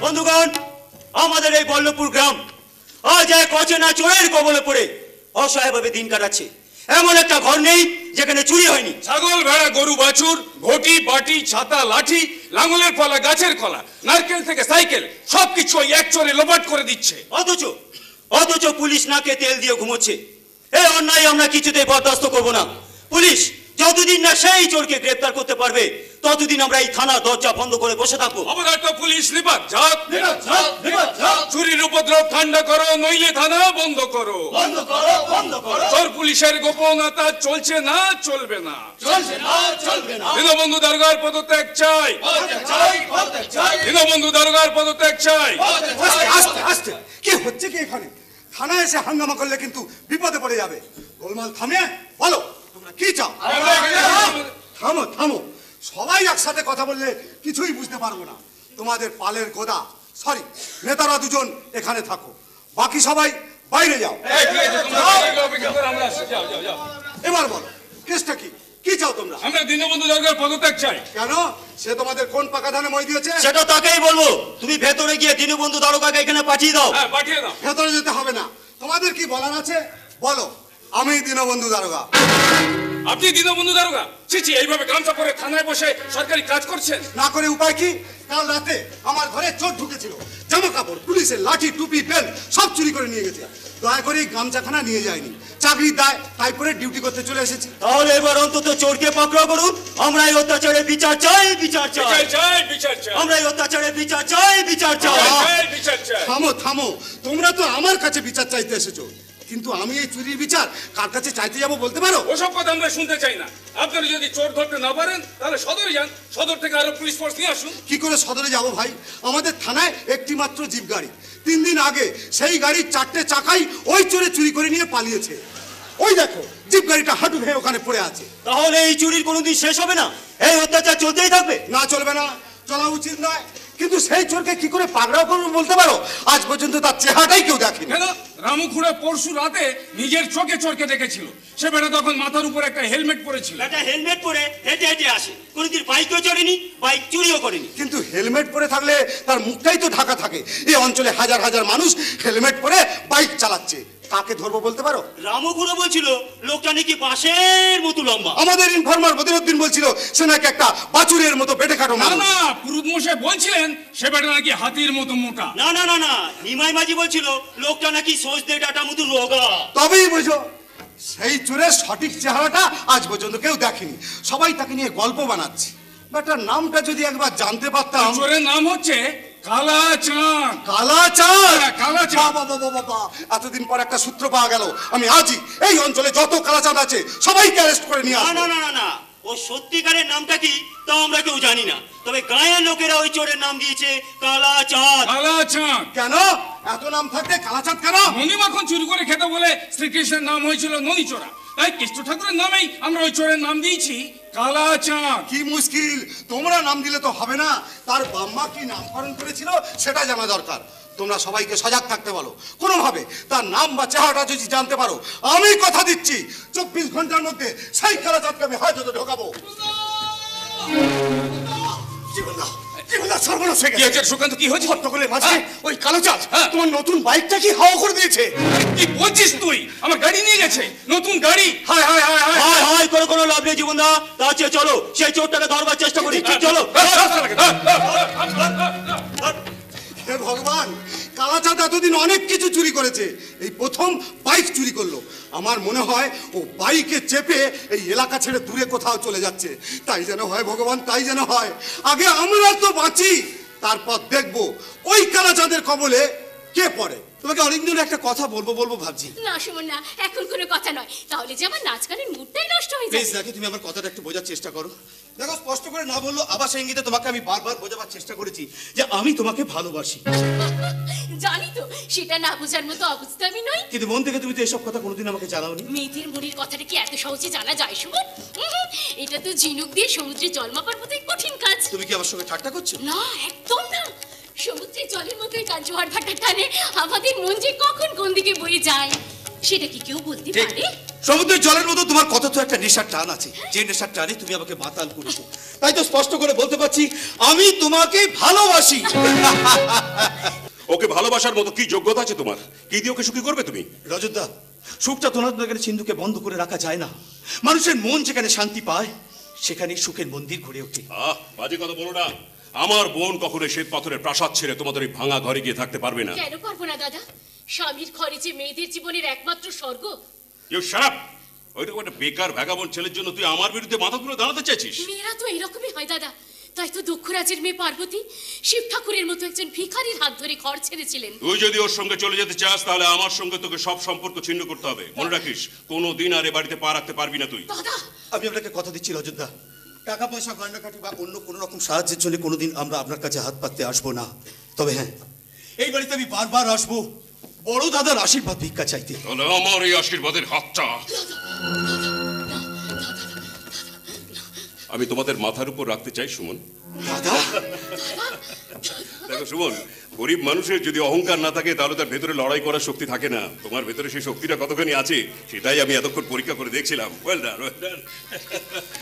বন্ধুগণ, আমাদের এই বল্লভপুর গ্রাম আজ এক অচেনা চোরের কবলে পড়ে অসহায়ভাবে দিন কাটাচ্ছে। এমন একটা ঘর নেই যেখানে চুরি হয়নি। ছাগল, ভেড়া, গরু, বাছুর, ঘটি, বাটি, ছাতা, লাঠি, লাঙলের ফলা, গাছের কলা, নারকেল থেকে সাইকেল সবকিছু ওই এক চোরে লোপাট করে দিচ্ছে। অথচ পুলিশ নাকে তেল দিয়ে ঘুমোচ্ছে। এই অন্যায় আমরা কিছুতেই বরদাস্ত করব না। পুলিশ যতদিন না সেই চোরকে গ্রেফতার করতে পারবে ততদিন আমরা এই থানার দরজা বন্ধ করে বসে থাকবো। অবধারিত পুলিশ নিপাত যাক, চুরির উপদ্রব ঠান্ডা করো, নইলে থানা বন্ধ করো। চোর পুলিশের গোপনতা চলছে না, চলবে না। দীনবন্ধু দারোগার পদত্যাগ চাই, দীনবন্ধু দারোগার পদত্যাগ চাই। আস্তে আস্তে কি হচ্ছে কি এখানে? থানায় এসে হাঙ্গামা করলে কিন্তু বিপদে পড়ে যাবে। গোলমাল থামিয়ে বলো তোমরা কি চাও। থামো থামো, সবাই একসাথে কথা বললে কিছুই বুঝতে পারবো না। তোমাদের পালের গোদা সরি নেতারা দুজন এখানে থাকো, বাকি সবাই বাইরে যাও। এবার বলো কেসটা কি, কি চাও তোমরা? আমরা দীনবন্ধু দারোগার পদত্যাগ চাই। কেন? সে তোমাদের কোন পাকা ধানে মই দিয়েছে? সেটা তাকেই বলবো। তুমি ভেতরে গিয়ে দীনবন্ধু দারোগাকে এখানে পাঠিয়ে দাও। হ্যাঁ, পাঠিয়ে দাও। ভেতরে যেতে হবে না, তোমাদের কি বলার আছে বলো। আমি দীনবন্ধু দারোগা। আপনি দীনবন্ধু দারোগা? চিচি, এইভাবে গামছা পরে থানায় বসে সরকারি কাজ করছেন? না করে উপায় কি? কাল রাতে আমার ঘরে চোর ঢুকেছিল, জামা কাপড়, পুলিশের লাঠি, টুপি, বেল্ট সব চুরি করে নিয়ে গেছে। দয়া করে গামছাখানা নিয়ে যায়নি, চাকরির দায় তাই করে ডিউটি করতে চলে এসেছি। তাহলে এবার অন্তত চোরকে পাকড়াও করুন। আমরা এই অত্যাচারের বিচার চাই, বিচার চাই, বিচার চাই। আমরা এই অত্যাচারের বিচার চাই, বিচার চাই। থামো থামো, তোমরা তো আমার কাছে বিচার চাইতে এসেছো, কিন্তু আমি এই চুরির বিচার কার কাছে চাইতে যাবো বলতে পারো? ওসব কথা আমরা শুনতে চাই না। আপনারা যদি চোর ধরতে না পারেন তাহলে সদরে যান, সদর থেকে আরো পুলিশ ফোর্স নিয়ে আসুন। কি করে সদরে যাবো ভাই? আমাদের থানায় একটি মাত্র জিপ গাড়ি। 3 দিন আগে সেই গাড়ির 4টে চাকাই ওই চোরে চুরি করে নিয়ে পালিয়েছে। ওই দেখো জিপ গাড়িটা হাঁটু ভেঙে ওখানে পড়ে আছে। তাহলে এই চুরির কোনোদিন শেষ হবে না? এই অত্যাচার চলতেই থাকবে? না, চলবে না, চলা উচিত নয়। কিন্তু সেই চোরকে কি করে পাকড়াও করবো বলতে পারো? আজ পর্যন্ত তার চেহারাটাই কেউ দেখেনি। কেন? রামু খুড়া পরশু রাতে নিজের চোখে চোরকে দেখেছিল। সে বেটা তখন মাথার উপর একটা হেলমেট পরেছিল। একটা হেলমেট পরে হেঁটে হেঁটে আসে, কোনোদিন বাইকেও চড়েনি, বাইক চুরিও করেনি। কিন্তু হেলমেট পরে থাকলে তার মুখটাই তো ঢাকা থাকে। এই অঞ্চলে হাজার হাজার মানুষ হেলমেট পরে বাইক চালাচ্ছে, কাকে ধরবো বলতে পারো? রামু খুড়ো বলছিল লোকটা নাকি বাঁশের মতো লম্বা। আমাদের ইনফরমার বদিরউদ্দিন বলছিল সে নাকি একটা বাছুরের মতো পেটে কাটো না মানুষ। না, পুরুত মশাই বলছিলেন সে বেটা নাকি হাতির মতো মোটা। না না না না, নিমাই মাঝি বলছিল লোকটা নাকি সজদে ডাটার মতো রোগা। তবেই বুঝো সেই চোরের সঠিক চেহারাটা আজ পর্যন্ত কেউ দেখেনি। সবাই তাকে নিয়ে গল্প বানাচ্ছে। বেটার নামটা যদি একবার জানতে পারতাম। চোরের নাম হচ্ছে কালাচাঁদ। কালাচাঁদ? কালাচাঁদ। বাবা বাবা বাবা, এতদিন পর একটা সূত্র পাওয়া গেল। আমি আজই এই অঞ্চলে যত কালাচাঁদ আছে সবাইকে অ্যারেস্ট করে নিয়ে আসবো। আসবো। না না না না, ও সত্যিকারের নামটা কি তা আমরা কেউ জানি না, তবে গায়ের লোকেরা ওই চোরের নাম দিয়েছে কালাচাঁদ। কালাচাঁদ কেন? এত নাম থাকতে কালাচাঁদ কেন? ননি মাখন চুরি করে খেতে বলে শ্রীকৃষ্ণের নাম হয়েছিল ননি চোরা, তাই কৃষ্ণ ঠাকুরের নামেই আমরা ওই চোরের নাম দিয়েছি কালাচাঁদ। কি মুশকিল, তোমরা নাম দিলে তো হবে না, তার বাম্মা কি নামকরণ করেছিল সেটা জানা দরকার। তোমরা সবাইকে সজাগ থাকতে বলো, কোনোভাবে তার নাম বা চেহারাটা যদি জানতে পারো, আমি কথা দিচ্ছি 24 ঘন্টার মধ্যে সেই কালাচাঁদকে আমি হাজতে ঢোকাবো। জীবনদা, জীবনদা, সর্বনাশ হয়ে কি গেছে। হয়েছে সুকান্ত, কি হয়েছে? হট্টগোলের মাঝে ওই কালোচাঁদ হ্যাঁ। তোমার নতুন বাইকটা কি হাওয়া করে দিয়েছে। কি বলছিস তুই? আমার গাড়ি নিয়ে গেছে, নতুন গাড়ি। হায় হায় হায় হায় হায় হায় করে কোনো লাভ নেই জীবনদা, তার চেয়ে চলো সেই চোরটাকে ধরবার চেষ্টা করি, চলো। হে ভগবান, কালাচাঁদ এতদিন অনেক কিছু চুরি করেছে, এই প্রথম বাইক চুরি করলো। আমার মনে হয় ও বাইকে চেপে এই এলাকা ছেড়ে দূরে কোথাও চলে যাচ্ছে। তাই যেন হয় ভগবান, তাই যেন হয়। আগে আমরা তো বাঁচি, তারপর দেখবো ওই কালাচাঁদের কবলে কে পড়ে। তোমাকে অনেকদিন একটা কথা বলবো বলবো ভাবছি। না সুমন না, এখন কোনো কথা নয়, তাহলে যে আমার নাচ গানের মুডটাই নষ্ট হয়ে প্লিজ যাবে। নাকি তুমি আমার কথাটা একটু বোঝার চেষ্টা করো। দেখো, স্পষ্ট করে না বললো আবার সেই ইঙ্গিতে তোমাকে আমি বারবার বোঝাবার চেষ্টা করেছি যে আমি তোমাকে ভালোবাসি, জানি তো সেটা না বোঝার মতো অবস্থা আমি নই। কিন্তু মন থেকে তুমি তো এসব কথা কোনোদিন আমাকে জানাওনি। মেয়েদের মনের কথাটা কি এত সহজে জানা যায় সুমন? এটা তো ঝিনুক দিয়ে সমুদ্রে জল মাপার মতোই কঠিন কাজ। তুমি কি আমার সঙ্গে ঠাট্টা করছো? না, একদম না। সমুদ্রের জলের মতোই কাজ, জোয়ার ভাটার টানে আমাদের মন যে কখন কোন দিকে বয়ে যায় সেটা কি কেউ বলতে ঠিক, পারে? সমুদ্রের জলের মতো তোমার কত তো একটা নেশার টান আছে, যে নেশার টানে তুমি আমাকে মাতাল করেছো। তাই তো স্পষ্ট করে বলতে পারছি আমি তোমাকে ভালোবাসি। ওকে ভালোবাসার মতো কি যোগ্যতা আছে তোমার? কি দিয়ে ওকে সুখী করবে তুমি? রজতদা, সুখটা তোমার দোকানে সিন্ধুকে বন্ধ করে রাখা যায় না। মানুষের মন যেখানে শান্তি পায় সেখানে সুখের মন্দির গড়ে ওঠে। বাজে কথা বলো না। আমার বোন কখনো শ্বেত পাথরের প্রাসাদ ছেড়ে তোমাদের ওই ভাঙা ঘরে গিয়ে থাকতে পারবে না। কেন পারবো না দাদা? স্বামীর ঘরে যে মেয়েদের জীবনের একমাত্র স্বর্গ। You shut up! ওইরকম একটা বেকার ভ্যাগাবন্ড ছেলের জন্য তুই আমার বিরুদ্ধে মাথা তুলে দাঁড়াতে চাইছিস? মেয়েরা তো এরকমই হয় দাদা। তাই তো দক্ষরাজের মেয়ে পার্বতী শিব ঠাকুরের মতো একজন ভিখারির হাত ধরে ঘর ছেড়েছিলেন। তুই যদি ওর সঙ্গে চলে যেতে চাস তাহলে আমার সঙ্গে তোকে সব সম্পর্ক ছিন্ন করতে হবে। মনে রাখিস, কোনোদিন আর এ বাড়িতে পা রাখতে পারবি না তুই। দাদা, আমি আপনাকে কথা দিচ্ছি রজতদা, টাকা পয়সা গয়নাকাটি বা অন্য কোনো রকম সাহায্যের জন্য কোনোদিন আমরা আপনার কাছে হাত পাততে আসবো না। তবে হ্যাঁ, এই বাড়িতে আমি বারবার আসবো বড় দাদার আশীর্বাদ ভিক্ষা চাইতে। তাহলে আমার এই আশীর্বাদের হাতটা আমি তোমাদের মাথার উপর রাখতে চাই সুমন। দাদা, দেখো সুমন, গরিব মানুষের যদি অহংকার না থাকে তাহলে তার ভেতরে লড়াই করার শক্তি থাকে না। তোমার ভেতরে সেই শক্তিটা কতখানি আছে সেটাই আমি এতক্ষণ পরীক্ষা করে দেখছিলাম। Well done, well done.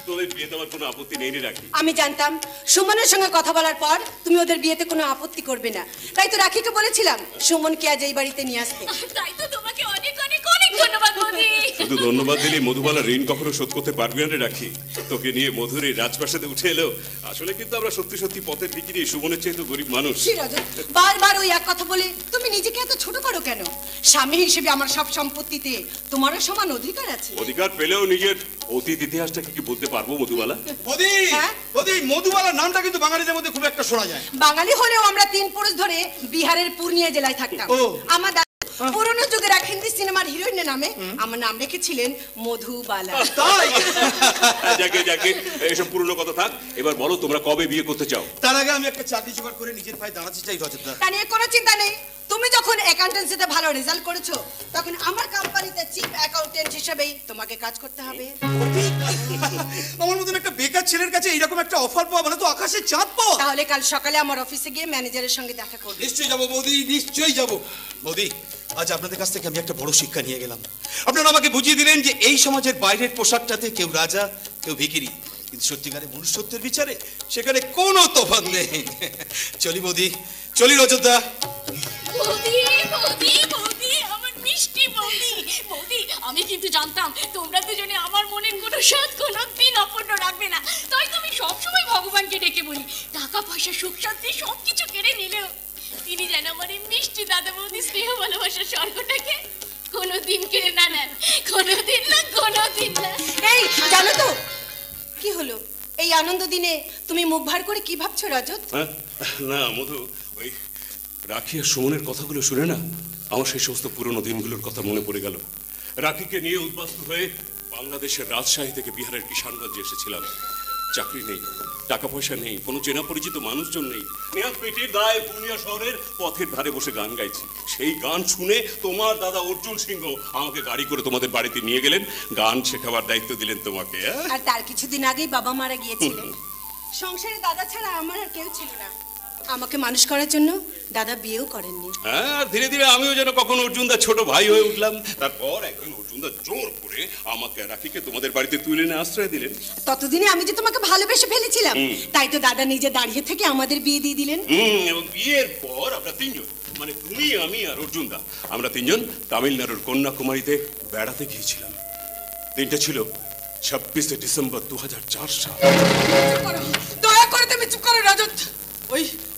তোদের বিয়েতে আমার কোনো আপত্তি নেই রে রাখি। আমি জানতাম সুমনের সঙ্গে কথা বলার পর তুমি ওদের বিয়েতে কোনো আপত্তি করবে না, তাই তো রাখিকে বলেছিলাম সুমনকে আজ এই বাড়িতে নিয়ে আসতে। তাই তো তোমাকে অনেক অনেক অনেক ধন্যবাদ বৌদি। শুধু ধন্যবাদ দিলে মধুবালা ঋণ কখনো শোধ করতে পারবি না রে রাখি। তোকে নিয়ে মধুর এই রাজপ্রাসাদে উঠে এলো। আসলে কিন্তু আমরা সত্যি সত্যি পথের ভিখিরি, সুমনের চেয়ে তো গরিব মানুষ। কি রজত, বারবার ওই এক কথা বলে তুমি নিজেকে এত ছোট করো কেন? স্বামী হিসেবে আমার সব সম্পত্তিতে তোমারও সমান অধিকার আছে। অধিকার পেলেও নিজের অতীত ইতিহাসটাকে কি বলতে পারবো মধুবালা? বদি, হ্যাঁ? বদি, মধুবালার নামটা কিন্তু বাঙালিদের মধ্যে খুব একটা শোনা যায়। বাঙালি হলেও আমরা 3 পুরুষ ধরে বিহারের পূর্ণিয়া জেলায় থাকতাম। ও। আমার দাদা পুরনো যুগের এক হিন্দি সিনেমার হিরোইনের নামে আমার নাম রেখেছিলেন মধুবালা। তাই? যাকে যাকে এসব পুরনো কথা থাক, এবার বলো তোমরা কবে বিয়ে করতে চাও? তার আগে আমি একটা চাকরি জোগাড় করে নিজের পায়ে দাঁড়াতে চাই রজতদা। তা নিয়ে কোনো চিন্তা নেই। তুমি যখন অ্যাকাউন্টেন্সিতে ভালো রেজাল্ট করেছো তখন আমার কোম্পানিতে চিফ অ্যাকাউন্টেন্ট হিসেবেই তোমাকে কাজ করতে হবে। আমার মতন একটা বেকার ছেলের কাছে এইরকম একটা অফার পাওয়া মানে তো আকাশের চাঁদ পাওয়া। তাহলে কাল সকালে আমার অফিসে গিয়ে ম্যানেজারের সঙ্গে দেখা করবে। নিশ্চয়ই যাবো বৌদি, নিশ্চয়ই যাবো। বৌদি, আজ আপনাদের কাছ থেকে আমি একটা বড় শিক্ষা নিয়ে গেলাম। আপনারা আমাকে বুঝিয়ে দিলেন যে এই সমাজের বাইরের পোশাকটাতে কেউ রাজা, কেউ ভিখিরি, কিন্তু সত্যিকারে মনুষ্যত্বের বিচারে সেখানে কোনো তফাৎ নেই। চলি বৌদি, চলি রজতদা। বৌদি, বৌদি, বৌদি, আমার মিষ্টি বৌদি। বৌদি, আমি কিন্তু জানতাম তোমরা দুজনে আমার মনের কোনো স্বাদ কোনোদিন অপূর্ণ রাখবে না। তাই তো আমি সবসময় ভগবানকে ডেকে বলি টাকা পয়সা সুখ শান্তি সবকিছু কেড়ে নিলেও তিনি যেন আমার এই মিষ্টি দাদা বৌদি স্নেহ ভালোবাসার স্বর্গটাকে কোনোদিন কেড়ে না নেন। কোনোদিন না, কোনোদিন না। এই জানো তো কি হলো? এই আনন্দ দিনে তুমি মুখ ভার করে কি ভাবছো রজত? হ্যাঁ? না মধু, ওই রাখি আর সুমনের কথাগুলো শুনে না আমার সেই সমস্ত পুরনো দিনগুলোর কথা মনে পড়ে গেল। রাখিকে নিয়ে উদ্বাস্ত হয়ে বাংলাদেশের রাজশাহী থেকে বিহারের কিষানগঞ্জে এসেছিলাম। চাকরি নেই, টাকা পয়সা নেই, কোনো চেনা পরিচিত মানুষজন নেই। নেহাত পেটের দায় পূর্ণিয়া শহরের পথের ধারে বসে গান গাইছি। সেই গান শুনে তোমার দাদা অর্জুন সিংহ আমাকে গাড়ি করে তোমাদের বাড়িতে নিয়ে গেলেন, গান শেখাবার দায়িত্ব দিলেন তোমাকে। আর তার কিছুদিন আগেই বাবা মারা গিয়েছিলেন। সংসারে দাদা ছাড়া আমার আর কেউ ছিল না। আমাকে মানুষ করার জন্য দাদা বিয়েও করেননি। হ্যাঁ, আর ধীরে ধীরে আমিও যেন কখনো অর্জুনদার ছোট ভাই হয়ে উঠলাম। তারপর একদিন অর্জুনদা জোর করে আমাকে রাখিকে তোমাদের বাড়িতে তুলে নিয়ে আশ্রয় দিলেন। ততদিনে আমি যে তোমাকে ভালোবেসে ফেলেছিলাম, তাই তো দাদা নিজে দাঁড়িয়ে থেকে আমাদের বিয়ে দিয়ে দিলেন। এবং বিয়ের পর আমরা তিনজন, মানে তুমি, আমি আর অর্জুনদা, আমরা তিনজন তামিলনাড়ুর কন্যাকুমারীতে বেড়াতে গিয়েছিলাম। দিনটা ছিল 26শে ডিসেম্বর 2004 সাল। দয়া করে তুমি চুপ করো রজত।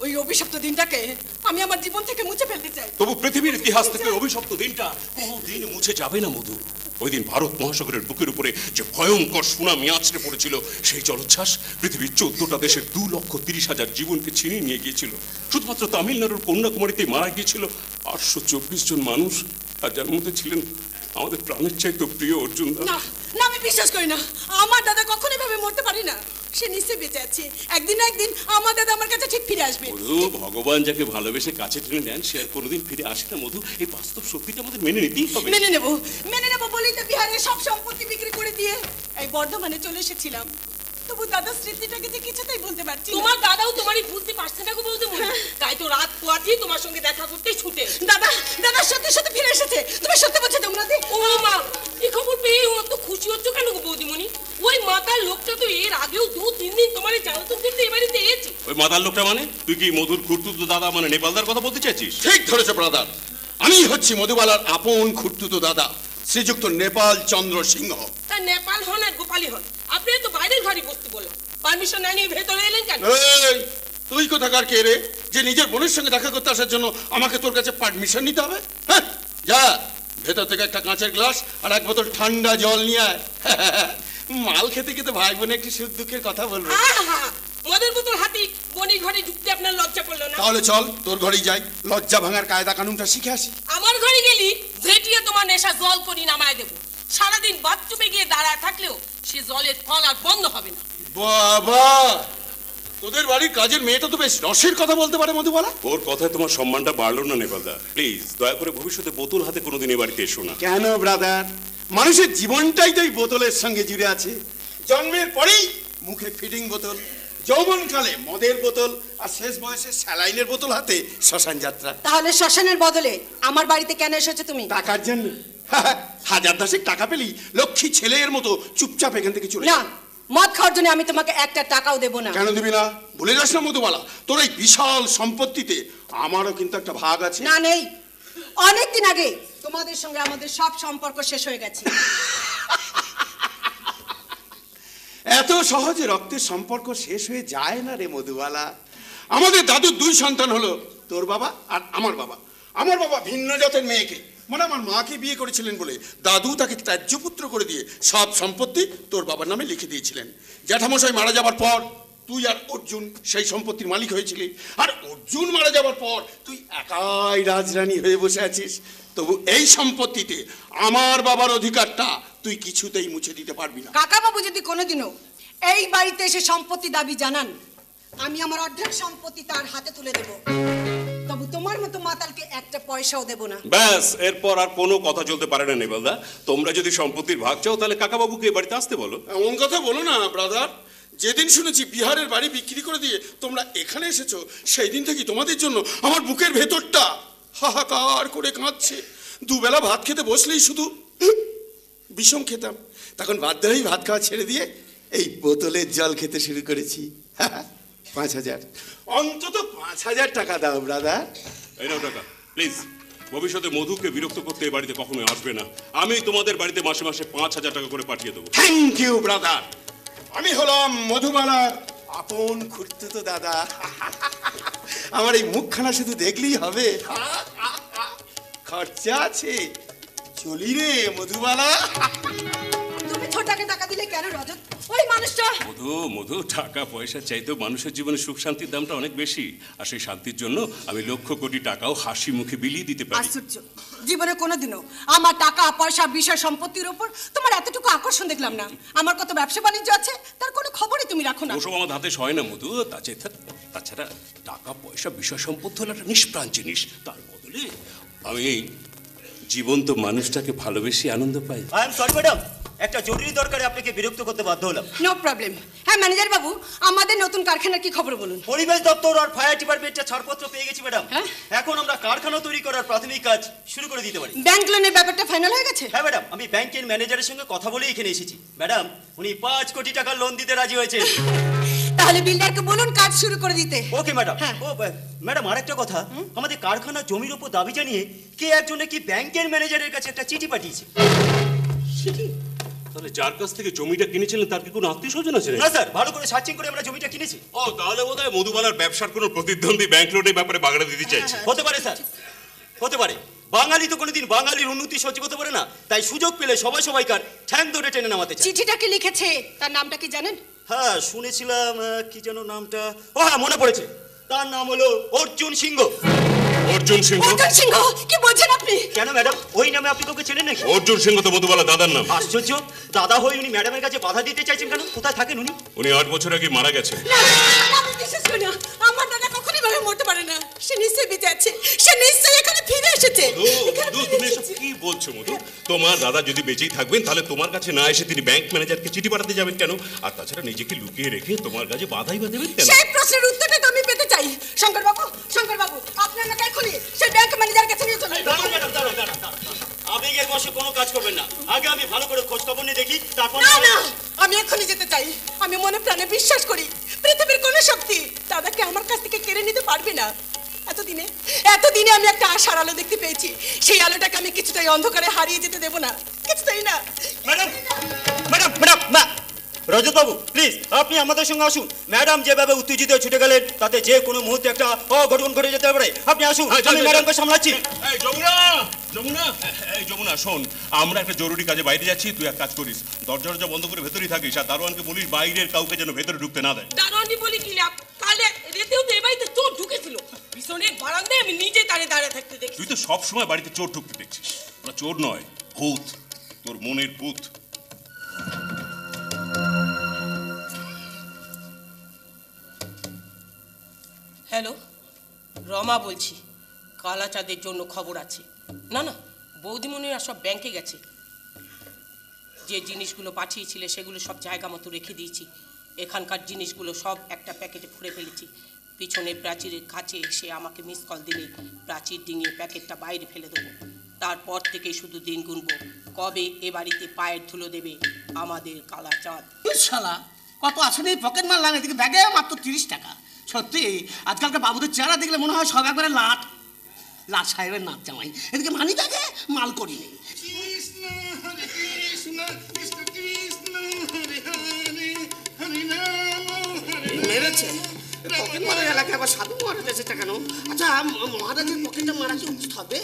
ওই অভিশপ্ত দিনটাকে আমি আমার জীবন থেকে মুছে ফেলতে চাই। তবু পৃথিবীর ইতিহাস থেকে অভিশপ্ত দিনটা কোনোদিন মুছে যাবে না মধু। ওই দিন ভারত মহাসাগরের বুকের উপরে যে ভয়ঙ্কর সুনামি আছড়ে পড়েছিল, সেই জলোচ্ছ্বাস পৃথিবীর 14টা দেশের 2,30,000 জীবনকে ছিনিয়ে নিয়ে গিয়েছিল। শুধুমাত্র তামিলনাড়ুর কন্যাকুমারীতে মারা গিয়েছিল 824 জন মানুষ, আর যার মধ্যে ছিলেন আমাদের প্রাণের চাইতে প্রিয় অর্জুন। না না, আমি বিশ্বাস করি না। আমার দাদা কখনোই ভাবে মরতে পারে না। সে নিশ্চয়ই বেঁচে আছে। একদিন না একদিন আমার দাদা আমার কাছে ঠিক ফিরে আসবে। মধু, ভগবান যাকে ভালোবেসে কাছে টেনে নেন সে আর কোনোদিন ফিরে আসে না মধু। এই বাস্তব সত্যিটা আমাদের মেনে নিতেই হবে। মেনে নেব বলেই তো বিহারের সব সম্পত্তি বিক্রি করে দিয়ে এই বর্ধমানে চলে এসেছিলাম। তবু দাদার স্মৃতিটাকে যে কিছুতেই বলতে পারছি না। তোমার দাদাও তোমারই বুঝতে পারছে না গো বৌদিমণি, তাই তো রাত পোয়াতেই তোমার সঙ্গে দেখা করতে ছুটে। দাদা সত্যি সত্যি ফিরে এসেছে। তুমি সত্যি বলছো তোমরা? ও মা, এই খবর পেয়ে ও তো খুশি হচ্ছে কেন গো বৌদিমণি? ওই মাতার লোকটা তো এর আগেও 2-3 দিন তোমার জ্বালাতন করতে এ বাড়িতে এসেছে। ওই মাতাল লোকটা মানে? তুই কি মধুর খুড়তুতো দাদা মানে নেপালদার কথা বলতে চাইছিস? ঠিক ধরেছে ব্রাদার, আমি হচ্ছি মধুবালার আপন খুড়তুতো দাদা শ্রীযুক্ত নেপাল চন্দ্র সিংহ। তা নেপাল হন আর গোপালী হন, আপনি তো বাইরের ঘরে বসতে বললেন, পারমিশন না নিয়ে ভেতরে এলেন কেন? এই, তুই কোথাকার কে রে যে নিজের বোনের সঙ্গে দেখা করতে আসার জন্য আমাকে তোর কাছে পারমিশন নিতে হবে? হ্যাঁ, যা ভেতর থেকে একটা কাঁচের গ্লাস আর এক বোতল ঠান্ডা জল নিয়ে আয়। মাল খেতে খেতে ভাই বোনে একটু সুখ দুঃখের কথা বলবো। মদের বোতল হাতি বনি ঘরে ঢুকতে আপনার লজ্জা করলো না? তাহলে চল তোর ঘরেই যাই, লজ্জা ভাঙার কায়দা কানুনটা শিখে আসি। আমার ঘরে গেলি ভেটিয়ে তোমার নেশা জল করি নামায় দেবো। সারাদিন বাথরুমে গিয়ে দাঁড়ায় থাকলেও সে জলের ফল আর বন্ধ হবে না। বাবা, তোদের বাড়ির কাজের মেয়েটা তো বেশ রসের কথা বলতে পারে মধুবালা। ওর কথায় তোমার সম্মানটা বাড়লো না নেপালদা? প্লিজ দয়া করে ভবিষ্যতে বোতল হাতে কোনোদিন এ বাড়িতে এসো না। কেন ব্রাদার, মানুষের জীবনটাই তো এই বোতলের সঙ্গে জুড়ে আছে। জন্মের পরেই মুখে ফিডিং বোতল, যৌবনকালে মদের বোতল, আর শেষ বয়সে স্যালাইনের বোতল হাতে শ্মশান যাত্রা। তাহলে শ্মশানের বদলে আমার বাড়িতে কেন এসেছো তুমি? টাকার জন্য? হাজার দশেক টাকা পেলেই লক্ষ্মী ছেলের মতো চুপচাপ এখান থেকে চলে না, মদ খাওয়ার জন্য আমি তোমাকে একটা টাকাও দেবো না। কেন দিবি না? ভুলে যাস না মধুবালা, তোর এই বিশাল সম্পত্তিতে আমারও কিন্তু একটা ভাগ আছে। না, নেই। অনেকদিন আগে তোমাদের সঙ্গে আমাদের সব সম্পর্ক শেষ হয়ে গেছে। এত সহজে রক্তের সম্পর্ক শেষ হয়ে যায় না রে মধুবালা। আমাদের দাদুর 2 সন্তান হলো, তোর বাবা আর আমার বাবা। আমার বাবা ভিন্ন জাতের মেয়েকে, মানে আমার মাকে বিয়ে করেছিলেন বলে দাদু তাকে ত্যায্যপুত্র করে দিয়ে সব সম্পত্তি তোর বাবার নামে লিখে দিয়েছিলেন। জ্যাঠামশাই মারা যাবার পর তুই আর অর্জুন সেই সম্পত্তির মালিক হয়েছিলি, আর অর্জুন মারা যাবার পর তুই একাই রাজরানী হয়ে বসে আছিস। তবু এই সম্পত্তিতে আমার বাবার অধিকারটা তুই কিছুতেই মুছে দিতে পারবি না। কাকা বাবু যদি কোনোদিনও এই বাড়িতে এসে সম্পত্তি দাবি জানান, আমি আমার অর্ধেক সম্পত্তি তার হাতে তুলে দেব। তবু তোমার মতো মাতালকে একটা পয়সাও দেব না। ব্যাস, এরপর আর কোনো কথা চলতে পারে না নেপালদা। তোমরা যদি সম্পত্তির ভাগ চাও তাহলে কাকাবাবুকে এ বাড়িতে আসতে বলো। এমন কথা বলো না ব্রাদার। যেদিন শুনেছি বিহারের বাড়ি বিক্রি করে দিয়ে তোমরা এখানে এসেছো, সেই দিন থেকে তোমাদের জন্য আমার বুকের ভেতরটা হাহাকার করে কাঁদছে। দুবেলা ভাত খেতে বসলেই শুধু বিষম খেতাম, তখন বাধ্য হয়েই ভাত খাওয়া ছেড়ে দিয়ে এই বোতলের জল খেতে শুরু করেছি। 5,000, অন্তত 5,000 টাকা দাও ব্রাদার। এই নাও টাকা, প্লিজ। ভবিষ্যতে মধুকে বিরক্ত করতে এ বাড়িতে কখনোই আসবে না। আমি তোমাদের বাড়িতে মাসে মাসে 5,000 টাকা করে পাঠিয়ে দেবো। Thank you brother. আমি হলাম মধুবালার আপন খুড়তুতো দাদা। আমার এই মুখখানা শুধু দেখলেই হবে। খরচা আছে, চলি রে মধুবালা। তুমি ছোটাকে টাকা দিলে কেন রজত? ওই মানুষটা মধু টাকা পয়সা চাইতেও মানুষের জীবনে সুখ শান্তির দামটা অনেক বেশি। আর সেই শান্তির জন্য আমি লক্ষ কোটি টাকাও হাসি মুখে বিলিয়ে দিতে পারি। আশ্চর্য, জীবনে কোনোদিনও আমার টাকা পয়সা বিষয় সম্পত্তির উপর তোমার এতটুকু আকর্ষণ দেখলাম না। আমার কত ব্যবসা বাণিজ্য আছে তার কোনো খবরই তুমি রাখো না। ওসব আমার হাতে সয় না মধু। তাছাড়া টাকা পয়সা বিষয় সম্পত্তি হলো একটা নিষ্প্রাণ জিনিস। তার বদলে আমি এই জীবন্ত মানুষটাকে ভালোবেসে আনন্দ পাই। আই এম সরি ম্যাডাম, একটা জরুরি দরকারে আপনাকে বিরক্ত করতে বাধ্য হলাম। No problem. হ্যাঁ ম্যানেজার বাবু, আমাদের নতুন কারখানার কি খবর বলুন। পরিবেশ দপ্তর আর ফায়ার ডিপার্টমেন্টের ছাড়পত্র পেয়ে গেছি ম্যাডাম। হ্যাঁ? এখন আমরা কারখানা তৈরি করার প্রাথমিক কাজ শুরু করে দিতে পারি। ব্যাংক লোনের ব্যাপারটা ফাইনাল হয়ে গেছে? হ্যাঁ ম্যাডাম, আমি ব্যাংকের ম্যানেজারের সঙ্গে কথা বলেই এখানে এসেছি। ম্যাডাম, উনি 5 কোটি টাকা লোন দিতে রাজি হয়েছে। তাহলে বিল্ডারকে বলুন কাজ শুরু করে দিতে। Okay madam. হ্যাঁ। ম্যাডাম, আরেকটা কথা, আমাদের কারখানার জমির উপর দাবি জানিয়ে কে একজন কি ব্যাংকের ম্যানেজারের কাছে একটা চিঠি পাঠিয়েছে। তাহলে যার কাছ থেকে জমিটা কিনেছিলেন তার কি কোনো আত্মীয় স্বজন আছে? না স্যার, ভালো করে সার্চিং করে আমরা জমিটা কিনেছি। ও, তাহলে বোধহয় মধুবালার ব্যবসার কোনো প্রতিদ্বন্দ্বী ব্যাংক লোনের ব্যাপারে বাগড়া দিতে চাইছে। হতে পারে স্যার, হতে পারে। বাঙালি তো কোনোদিন বাঙালির উন্নতি সহ্য করতে পারে না, তাই সুযোগ পেলে সবাইকার ঠ্যাং ধরে টেনে নামাতে চায়। চিঠিটা কি লিখেছে তার নামটা কি জানেন? হ্যাঁ শুনেছিলাম, কি যেন নামটা, ও হ্যাঁ মনে পড়েছে, তার নাম হলো অর্জুন সিংহ। অর্জুন সিংহ? অর্জুন সিংহ? কি বলছেন আপনি? কেন ম্যাডাম, ওই নামে আপনি কাউকে চেনেন নাকি? অর্জুন সিংহ তো মধুবালা দাদার নাম। আশ্চর্য, দাদা হয়ে উনি ম্যাডামের কাছে বাধা দিতে চাইছেন কেন? কোথায় থাকেন উনি? উনি 8 বছর আগে মারা গেছেন। না, আমি বিশ্বাস করি না। আমার দাদা কখনোই ভাবে মরতে পারে না। সে নিশ্চয়ই বেঁচে আছে। সে নিশ্চয়ই এখানে ফিরে এসেছে। মধু, তুমি এসব কি বলছো মধু? তোমার দাদা যদি বেঁচেই থাকবেন তাহলে তোমার কাছে না এসে তিনি ব্যাংক ম্যানেজারকে চিঠি পাঠাতে যাবেন কেন? আর তাছাড়া নিজেকে লুকিয়ে রেখে তোমার কাছে বাধাই বা দেবেন কেন? সেই প্রশ্নের উত্তরটা তো আমি পেতে চাই। শঙ্কর বাবু, আপনি আমাকে এখনই সেই ব্যাংক ম্যানেজার কাছে নিয়ে চলুন। দাঁড়ান ম্যাডাম, দাঁড়ান। আবেগের বশে কোনো কাজ করবেন না। আগে আমি ভালো করে খোঁজ খবর নিয়ে দেখি, তারপর। না না, আমি এখনই যেতে চাই। আমি মনে প্রাণে বিশ্বাস করি পৃথিবীর কোনো শক্তি দাদাকে আমার কাছ থেকে কেড়ে নিতে পারবে না। এতদিনে আমি একটা আশার আলো দেখতে পেয়েছি। সেই আলোটাকে আমি কিছুটাই অন্ধকারে হারিয়ে যেতে দেব না, কিছুটাই না। Madam, madam, madam, Rajat Babu please আপনি আমাদের সঙ্গে আসুন। ম্যাডাম যেভাবে উত্তেজিত ছুটে গেলেন তাতে যে কোনো মুহূর্তে একটা অঘটন ঘটে যেতে পারে। আপনি আসুন, আমি ম্যাডামকে সামলাচ্ছি। এই যমুনা, শোন, আমরা একটা জরুরি কাজে বাইরে যাচ্ছি। তুই এক কাজ করিস, দরজা বন্ধ করে ভেতরেই থাকিস, আর দারোয়ানকে বলিস বাইরের কাউকে যেন ভেতরে ঢুকতে না দেয়। দারোয়ানি বলি কি লাভ? কালে রেতেও তো এই বাড়িতে চোর ঢুকেছিল। পিছনের বারান্দায় আমি নিজে দাঁড়িয়ে থাকতে দেখি। তুই তো সব সময় বাড়িতে চোর ঢুকতে দেখছিস। ওরা চোর নয়, ভূত, তোর মনের ভূত। হ্যালো, রমা বলছি। কালাচাঁদের জন্য খবর আছে। না না, বৌদিমণিরা সব ব্যাংকে গেছে। যে জিনিসগুলো পাঠিয়েছিলে সেগুলো সব জায়গা মতো রেখে দিয়েছি। এখানকার জিনিসগুলো সব একটা প্যাকেটে ভরে ফেলেছি। পিছনে প্রাচীরের কাছে এসে আমাকে মিস কল দিলে প্রাচীর ডিঙিয়ে প্যাকেটটা বাইরে ফেলে দেবো। তারপর থেকে শুধু দিন গুনবো কবে এ বাড়িতে পায়ের ধুলো দেবে আমাদের কালাচাঁদ। শালা কত আসলে পকেট মারলাম, এদিকে ব্যাগে মাত্র 30 টাকা। সত্যি আজকালকার বাবুদের চেহারা দেখলে মনে হয় সব একবারে লাট সাহেবের নাচ জামাই। এদিকে মানি ব্যাগে মাল করি নেই। মেরেছে পকেট মারার এলাকায় আবার সাধু মহারাজ এসেছে কেন? আচ্ছা, মহারাজের পকেটটা মারা কি উচিত হবে?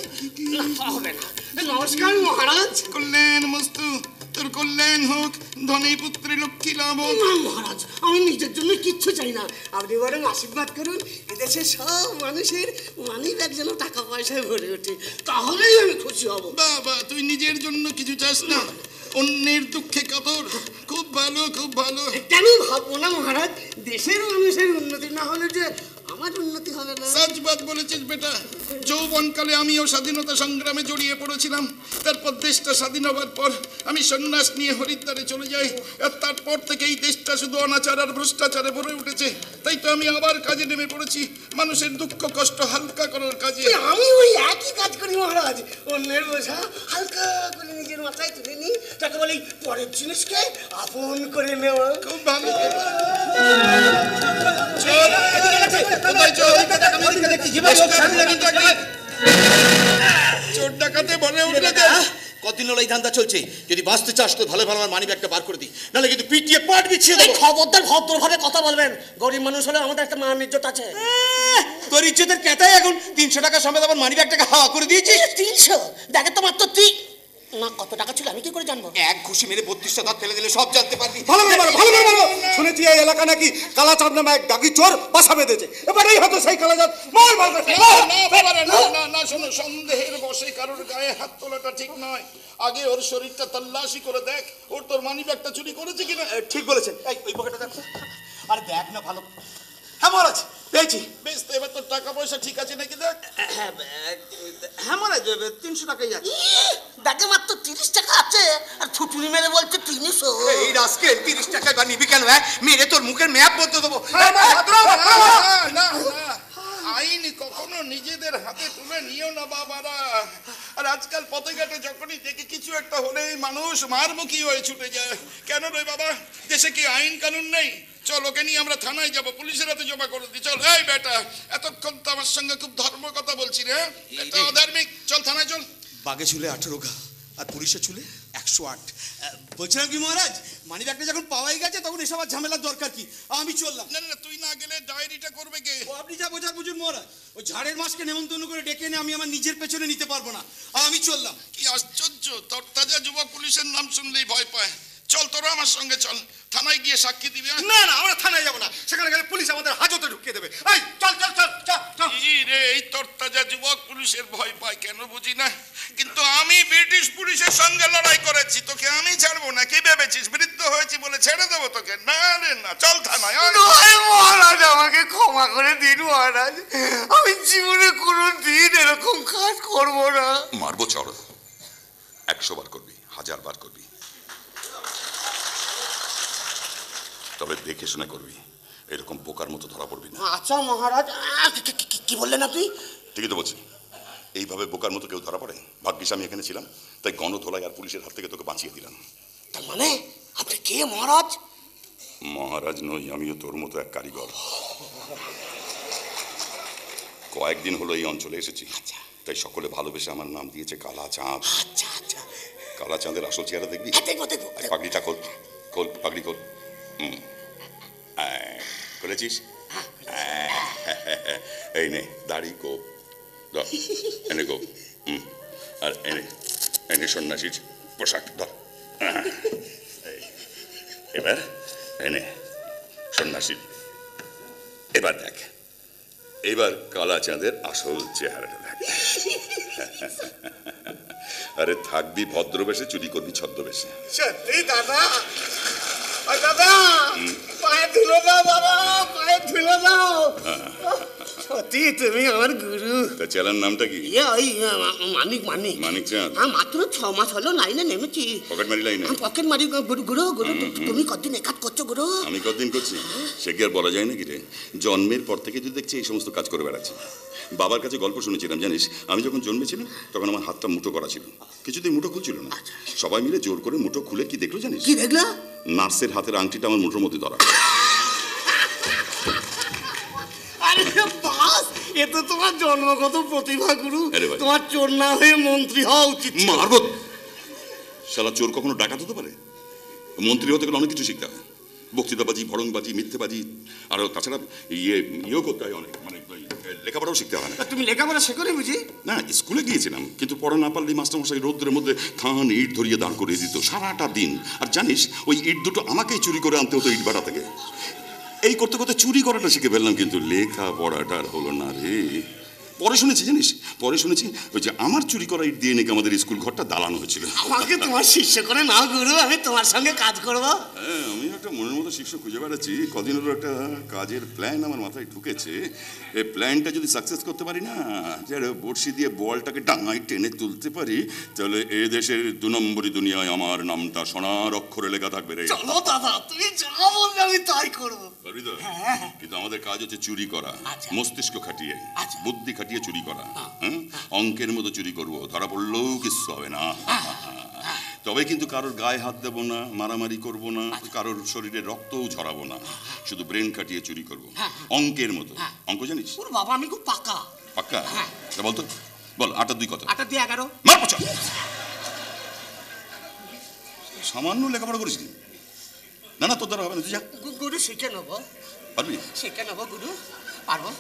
না, হবে না। নমস্কার মহারাজ। কল্যাণ মস্তু, তোর কল্যাণ হোক, ধনী পুত্রে লক্ষ্মী লাভ হোক। না মহারাজ, আমি নিজের জন্য কিচ্ছু চাই না। আপনি বরং আশীর্বাদ করুন এদেশের সব মানুষের মানি ব্যাগ যেন টাকা পয়সায় ভরে ওঠে, তাহলেই আমি খুশি হব। বাবা, তুই নিজের জন্য কিছু চাস না, অন্যের দুঃখে কাতর। খুব ভালো, খুব ভালো। কেন ভাববো না মহারাজ? দেশের মানুষের উন্নতি না হলে যে আমার উন্নতি হবে না। সাজবাদ বলেছিস বেটা। যৌবনকালে আমিও স্বাধীনতা সংগ্রামে জড়িয়ে পড়েছিলাম। তারপর দেশটা স্বাধীন হবার পর আমি সন্ন্যাস নিয়ে হরিদ্বারে চলে যাই। আর তারপর থেকে এই দেশটা শুধু অনাচার আর ভ্রষ্টাচারে ভরে উঠেছে। তাই তো আমি আবার কাজে নেমে পড়েছি, মানুষের দুঃখ কষ্ট হালকা করার কাজে। আমি ওই একই কাজ করি মহারাজ। অন্যের বোঝা হালকা করে নিজের মাথায় তুলে নিই, তাকে বলি পরের জিনিসকে আপন করে নেওয়া। খুব ভালো। চল, কোথায় চল? চোর ডাকাতে ভরে উঠলে কতদিন হলো এই ধান্দা চলছে? যদি বাঁচতে চাস তো ভালো ভালো আমার মানি ব্যাগটা বার করে দিই, নাহলে কিন্তু পিটিয়ে পাট বিছিয়ে দেবো। খবরদার ভদ্রভাবে কথা বলবেন। গরিব মানুষ হলে আমাদের একটা মান ইজ্জত আছে। তোর ইজ্জতের কেতাই এখন 300 টাকা সমেত আমার মানি ব্যাগটাকে হাওয়া করে দিয়েছিস। 300? দেখে তো মাত্র না, কত টাকা ছিল আমি কি করে জানবো? এক ঘুষি মেরে 32টা দাঁত ফেলে দিলে সব জানতে পারবি। ভালো করে বলো, ভালো করে বলো। শুনেছি এই এলাকা নাকি কালাচাঁদ নামে এক ডাকি চোর বাসা বেঁধেছে। এবারেই হয়তো সেই কালাচাঁদ। মার মার মার। না, শোনো, সন্দেহের বশে কারোর গায়ে হাত তোলাটা ঠিক নয়। আগে ওর শরীরটা তল্লাশি করে দেখ, ওর তোর মানি ব্যাগটা চুরি করেছে কিনা। ঠিক বলেছেন। এই ওই পকেটটা দেখ। আরে দেখ না ভালো। হ্যাঁ মহারাজ, পেয়েছি। বেশ, তো এবার তোর টাকা পয়সা ঠিক আছে নাকি দেখ। হ্যাঁ মহারাজ 300 টাকাই আছে। ব্যাগে মাত্র 30 টাকা আছে আর ছুটুনি মেরে বলছে 300। এই রাস্কেল 30 টাকা বা নিবি কেন? মেরে তোর মুখের ম্যাপ বলতে দেবো। না, আইন কখনো নিজেদের হাতে তুলে নিও না বাবারা। আর আজকাল পথে ঘাটে যখনই দেখি কিছু একটা হলেই মানুষ মারমুখী হয়ে ছুটে যায়। কেন রে বাবা, দেশে কি আইন কানুন নেই? চল, ওকে নিয়ে আমরা থানায় যাব, পুলিশের হাতে জমা করে দিই। চল। এই বেটা, এতক্ষণ তো আমার সঙ্গে খুব ধর্ম কথা বলছি রে। এটা অধার্মিক। চল থানায় চল। বাগে চুলে 18 গা আর পুলিশের চুলে 108। বলছিলাম কি মহারাজ, মানি ব্যাগটা যখন পাওয়াই গেছে তখন এসব আর ঝামেলার দরকার কি? আমি চললাম। না, তুই না গেলে ডায়েরিটা করবে কে? ও আপনি যা বোঝার বুঝুন মহারাজ। ওই ঝাড়ের মাসকে নেমন্তন্ন করে ডেকে এনে আমি আমার নিজের পেছনে নিতে পারবো না। আমি চললাম। কি আশ্চর্য, তরতাজা যুবক পুলিশের নাম শুনলেই ভয় পায়। চল, তোরা আমার সঙ্গে চল, থানায় গিয়ে সাক্ষী দিবি। না, আমরা থানায় যাবো না, সেখানে গেলে পুলিশ আমাদের হাজতে ঢুকিয়ে দেবে। এই চল চল চল চল চল। রে, এই তরতাজা যুবক পুলিশের ভয় পায় কেন বুঝি না। কিন্তু আমি ব্রিটিশ পুলিশের সঙ্গে লড়াই করেছি, তোকে আমি ছাড়বো না। কি ভেবেছিস বৃদ্ধ হয়েছি বলে ছেড়ে দেবো তোকে? না রে না, চল থানায়। মহারাজ আমাকে ক্ষমা করে দিন মহারাজ, আমি জীবনে কোনোদিন এরকম কাজ করবো না। মারবো চড়, 100 বার করবি, 1000 বার করবি, তবে দেখে শুনে করবি। এরকম বোকার মতো ধরা পড়বি না। আচ্ছা মহারাজ, কি বললেন আপনি? ঠিকই তো বলছি, এইভাবে বোকার মতো কেউ ধরা পড়ে? ভাগ্যিস আমি এখানে ছিলাম, তাই গণধোলাই আর পুলিশের হাত থেকে তোকে বাঁচিয়ে দিলাম। তার মানে আপনি কে মহারাজ? মহারাজ নই, আমিও তোর মতো এক কারিগর। কয়েকদিন হলো এই অঞ্চলে এসেছি, তাই সকলে ভালোবেসে আমার নাম দিয়েছে কালা চাঁদ। আচ্ছা আচ্ছা, কালা চাঁদের আসল চেহারা দেখবি? দেখবো দেখবো। পাগড়িটা খোল, খোল পাগড়ি খোল। খুলেছিস? এই নে দাড়ি কোপ, এনে কোপ। আর এনে এনে সন্ন্যাসীর পোশাক ধর। এবার এনে সন্ন্যাসী। এবার দেখ, এবার কালা চাঁদের আসল চেহারাটা দেখ। আরে থাকবি ভদ্রবেশে, চুরি করবি ছদ্মবেশে। সত্যি দাদা? দাদা পায়ে ধুলো দাও, বাবা পায়ে ধুলো দাও। সত্যি তুমি আমার গুরু। তা চেলার নামটা কি? ওই মানিক মানিক মানিক চাঁদ। মাত্র 6 মাস হলো লাইনে নেমেছি। পকেট মারি লাইনে? পকেট মারি। গুরু গুরু গুরু, তুমি কতদিন একাজ করছো গুরু? আমি কতদিন করছি সে কি আর বলা যায় নাকি রে? জন্মের পর থেকে তুই দেখছি এই সমস্ত কাজ করে বেড়াচ্ছি। বাবার কাছে গল্প শুনেছিলাম জানিস, আমি যখন জন্মেছিলাম তখন আমার হাতটা মুঠো করা ছিল, কিছুতেই মুঠো খুলছিল না। সবাই মিলে জোর করে মুঠো খুলে কি দেখলো জানিস? কি দেখলা? নার্সের হাতের আংটিটা আমার মুঠোর মধ্যে ধরা। আরে বাস, এ তো তোমার জন্মগত প্রতিভা গুরু। আরে ভাই, তোমার চোর না হয়ে মন্ত্রী হওয়া উচিত। মারবো শালা, চোর কখনো ডাকাত হতে পারে? মন্ত্রী হতে গেলে অনেক কিছু শিখতে হয়, বক্তৃতাবাজি, ভড়ংবাজি, মিথ্যেবাজি, আর তাছাড়া ইয়েও করতে হয় অনেক, মানে লেখাপড়াও শিখতে হয় না। তুমি লেখাপড়া শেখোনি বুঝি? না, স্কুলে গিয়েছিলাম, কিন্তু পড়া না পারলে মাস্টারমশাই রৌদ্রের মধ্যে থান ইট ধরিয়ে দাঁড় করিয়ে দিত সারাটা দিন। আর জানিস, ওই ইট দুটো আমাকেই চুরি করে আনতে হতো ইট ভাড়া থেকে। এই করতে করতে চুরি করাটা শিখে ফেললাম, কিন্তু লেখা পড়াটা আর হলো না রে। পরে শুনেছি জানিস, পরে শুনেছি ওই যে আমার চুরি করা ইট দিয়ে নাকি আমাদের স্কুল ঘরটা দালানো হয়েছিল। আমাকে তোমার শিষ্য করে নাও গুরু, আমি তোমার সঙ্গে কাজ করবো। হ্যাঁ, আমি একটা মনের মতো শিষ্য খুঁজে বেড়াচ্ছি। কদিন হলো একটা কাজের প্ল্যান আমার মাথায় ঢুকেছে। এই প্ল্যানটা যদি সাকসেস করতে পারি না, যে বড়শি দিয়ে বলটাকে ডাঙায় টেনে তুলতে পারি, তাহলে এ দেশের 2 নম্বরই দুনিয়ায় আমার নামটা সোনার অক্ষরে লেখা থাকবে রে। চলো দাদা, তুমি যা বলবে আমি তাই করবো। পারবি তো? কিন্তু আমাদের কাজ হচ্ছে চুরি করা, মস্তিষ্ক খাটিয়ে, বুদ্ধি খাটিয়ে চুরি করা। হ্যাঁ, অঙ্কের মতো চুরি করবো, ধরা পড়লেও কিচ্ছু হবে না। তবে কিন্তু কারোর গায়ে হাত দেবো না, মারামারি করবো না, কারোর শরীরে রক্তও ঝরাবো না, শুধু ব্রেন খাটিয়ে চুরি করবো, অঙ্কের মতো। অঙ্ক জানিস? বাবা আমি খুব পাকা। পাক্কা? তা বলতো, বল 8 আর 2 কত? 8 আর 2 11। মার পচা! সামান্য লেখাপড়া করিস নি? না না, তোর দ্বারা হবে না, তুই যা। গুরু শিখে নেবো। পারবি? শিখে নেবো গুরু, পারবো।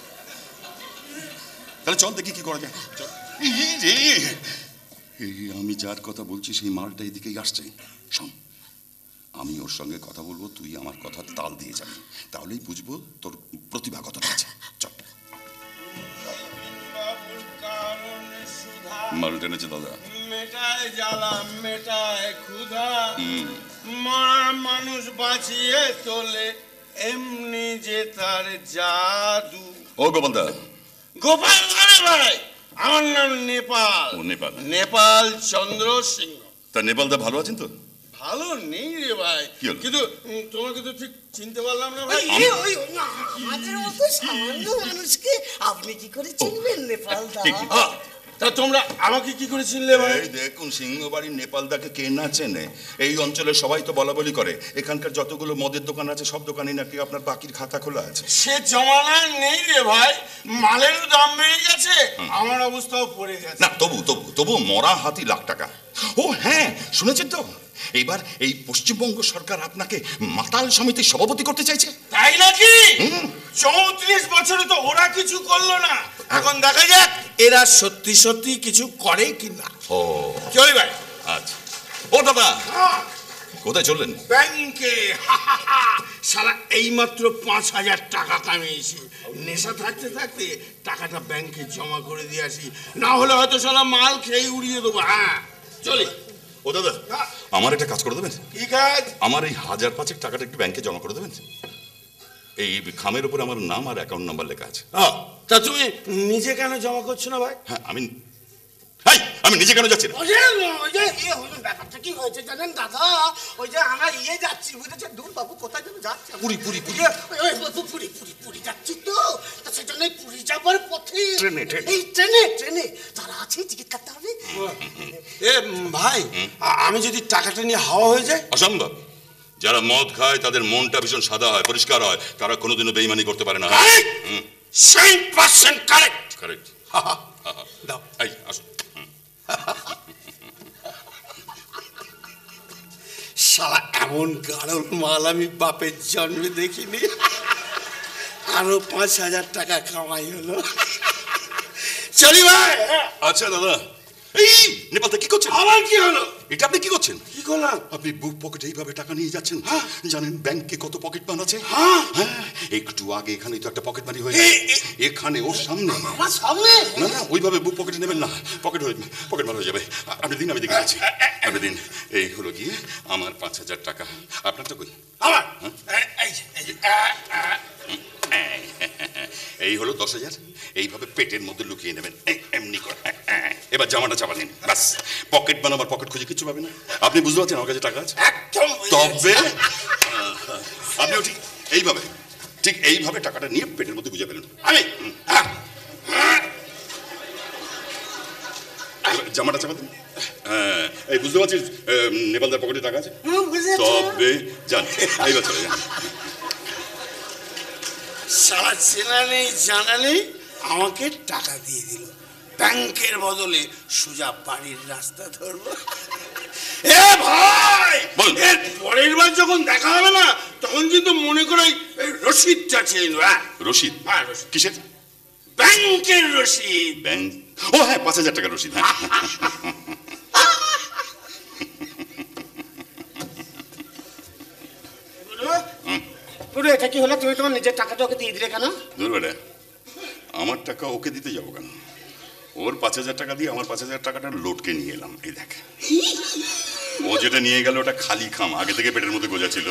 তাহলে চল দেখি কি করা যায়। চল। আমি যার কথা বলছি সেই মালটা এদিকেই আসছে। শোন, আমি ওর সঙ্গে কথা বলবো, তুই আমার কথা তাল দিয়ে যাবি, তাহলেই বুঝবো তোর প্রতিভা কতটা আছে। চল। মাল টেনেছে দাদা। মেটায় জ্বালা, মেটায় ক্ষুধা, মরা মানুষ বাঁচিয়ে তোলে এমনি যে তার জাদু। ও গোপালদা। গোপাল ধরে ভাই, আমার নাম নেপাল। ও নেপাল। নেপাল চন্দ্র সিংহ। তা নেপালদা ভালো আছেন তো? ভালো নেই রে ভাই, কি হলো? কিন্তু তোমাকে তো ঠিক চিনতে পারলাম না ভাই। আমাদের মতো সামান্য মানুষকে আপনি কি করে চিনবেন নেপাল দা? তা তোমরা আমাকে কি করে চিনলে ভাই? এই দেখুন, সিংহবাড়ির নেপালদাকে কে না চেনে? এই অঞ্চলে সবাই তো বলা বলি করে এখানকার যতগুলো মদের দোকান আছে সব দোকানে নাকি আপনার বাকির খাতা খোলা আছে। সে জমানা নেই রে ভাই, মালেরও দাম বেড়ে গেছে, আমার অবস্থাও পড়ে গেছে। না তবু মরা হাতি লাখ টাকা। ও হ্যাঁ, শুনেছেন তো এইবার এই পশ্চিমবঙ্গ সরকার আপনাকে মাতাল সমিতির সভাপতি করতে চাইছে। তাই নাকি? 34 বছরে তো ওরা কিছু করলো না, এখন দেখা যাক এরা সত্যি সত্যি কিছু করে কিনা। ও চলি ভাই। আচ্ছা। ও দাদা, কোথায় চললেন? ব্যাংকে। সারা এইমাত্র 5,000 টাকা কামিয়েছি। নেশা থাকতে থাকতে টাকাটা ব্যাংকে জমা করে দিয়ে আসি, না হলে হয়তো সারা মাল খেয়ে উড়িয়ে দেবো। হ্যাঁ চলি। ও দাদা, আমার একটা কাজ করে দেবেন? কি কাজ? আমার এই 1,000-5 টাকাটা একটু ব্যাংকে জমা করে দেবেন। এই খামের উপর আমার নাম আর অ্যাকাউন্ট নাম্বার লেখা আছে। তা তুমি নিজে কেন জমা করছো না ভাই? হ্যাঁ, আমি নিজে কেন যাচ্ছি না? ব্যাপারটা কি হয়েছে জানেন দাদা? ওই যে আমরা যাচ্ছি বুঝেছে, দূর বাবু কোথায় যেন যাচ্ছে, পুরী যাচ্ছি তো, সেজন্য পুরী যাবার পথে এই ট্রেনে যারা আছে টিকিট কাটতে হবে। এ ভাই, আমি যদি টাকাটা নিয়ে হাওয়া হয়ে যায়? অসম্ভব। যারা মদ খায় তাদের মনটা ভীষণ সাদা হয়, পরিষ্কার হয়, তারা কোনোদিনও বেইমানি করতে পারে না। 100% কারেক্ট। কারেক্ট। দাও। এই আসুন। শালা এমন গাড়ল মাল আমি বাপের জন্মে দেখিনি। আরো 5,000 টাকা কামাই হলো। চলি ভাই। আচ্ছা দাদা, এই নেপালতে কি করছেন? আমার কি হলো? এটা আপনি কি করছেন? কি করলাম? আপনি বুক পকেটে এইভাবে টাকা নিয়ে যাচ্ছেন। জানেন ব্যাংকে কত পকেট মার আছে? হ্যাঁ, একটু আগে এখানে তো একটা পকেট মারি হয়েছে, এখানে ওর সামনে। আমার সামনে? না, ওইভাবে বুক পকেটে নেবেন না, পকেট মার হয়ে যাবে। আপনি দিন, আমি দেখে আছি। আপনি দিন। এই হলো গিয়ে আমার 5,000 টাকা। আপনারটা কই? আমার এই হলো 10,000। এইভাবে পেটের মধ্যে লুকিয়ে নেবেন, এমনি করে। এবার জামাটা চাপা দিন, বাস। পকেট বানাবার পকেট খুঁজে কিচ্ছু পাবে না। আপনি বুঝতে পারছেন আমার কাছে টাকা আছে? একদম। তবে আপনিও ঠিক এইভাবে টাকাটা নিয়ে পেটের মধ্যে গুজে ফেলেন। আমি জামাটা চাপা দিন। এই বুঝতে পারছিস নেপালদার পকেটে টাকা আছে? তবে যান, এইবার চলে যান। সারা চেনা নেই জানা নেই আমাকে টাকা দিয়ে দিল, ব্যাংকের বদলে সোজা বাড়ির রাস্তা ধরবো। এ ভাই, এর পরের বার যখন দেখা হবে না, তখন কিন্তু মনে করে এই রসিদটা চেয়ে নেব। রসিদ? হ্যাঁ, রসিদ। কিসের? ব্যাংকের রসিদ। ব্যাংক? ও হ্যাঁ, 5,000 টাকার রসিদ। হ্যাঁ। এটা কি হলো? তুমি তোমার নিজের টাকাটা ওকে দিয়ে দিলে কেন? ধর বেটা, আমার টাকা ওকে দিতে যাবো কেন? ওর 5,000 টাকা দিয়ে আমার 5,000 টাকাটা লোটকে নিয়ে এলাম। এই দেখ, ও যেটা নিয়ে গেল ওটা খালি খাম, আগে থেকে পেটের মধ্যে গোজা ছিল।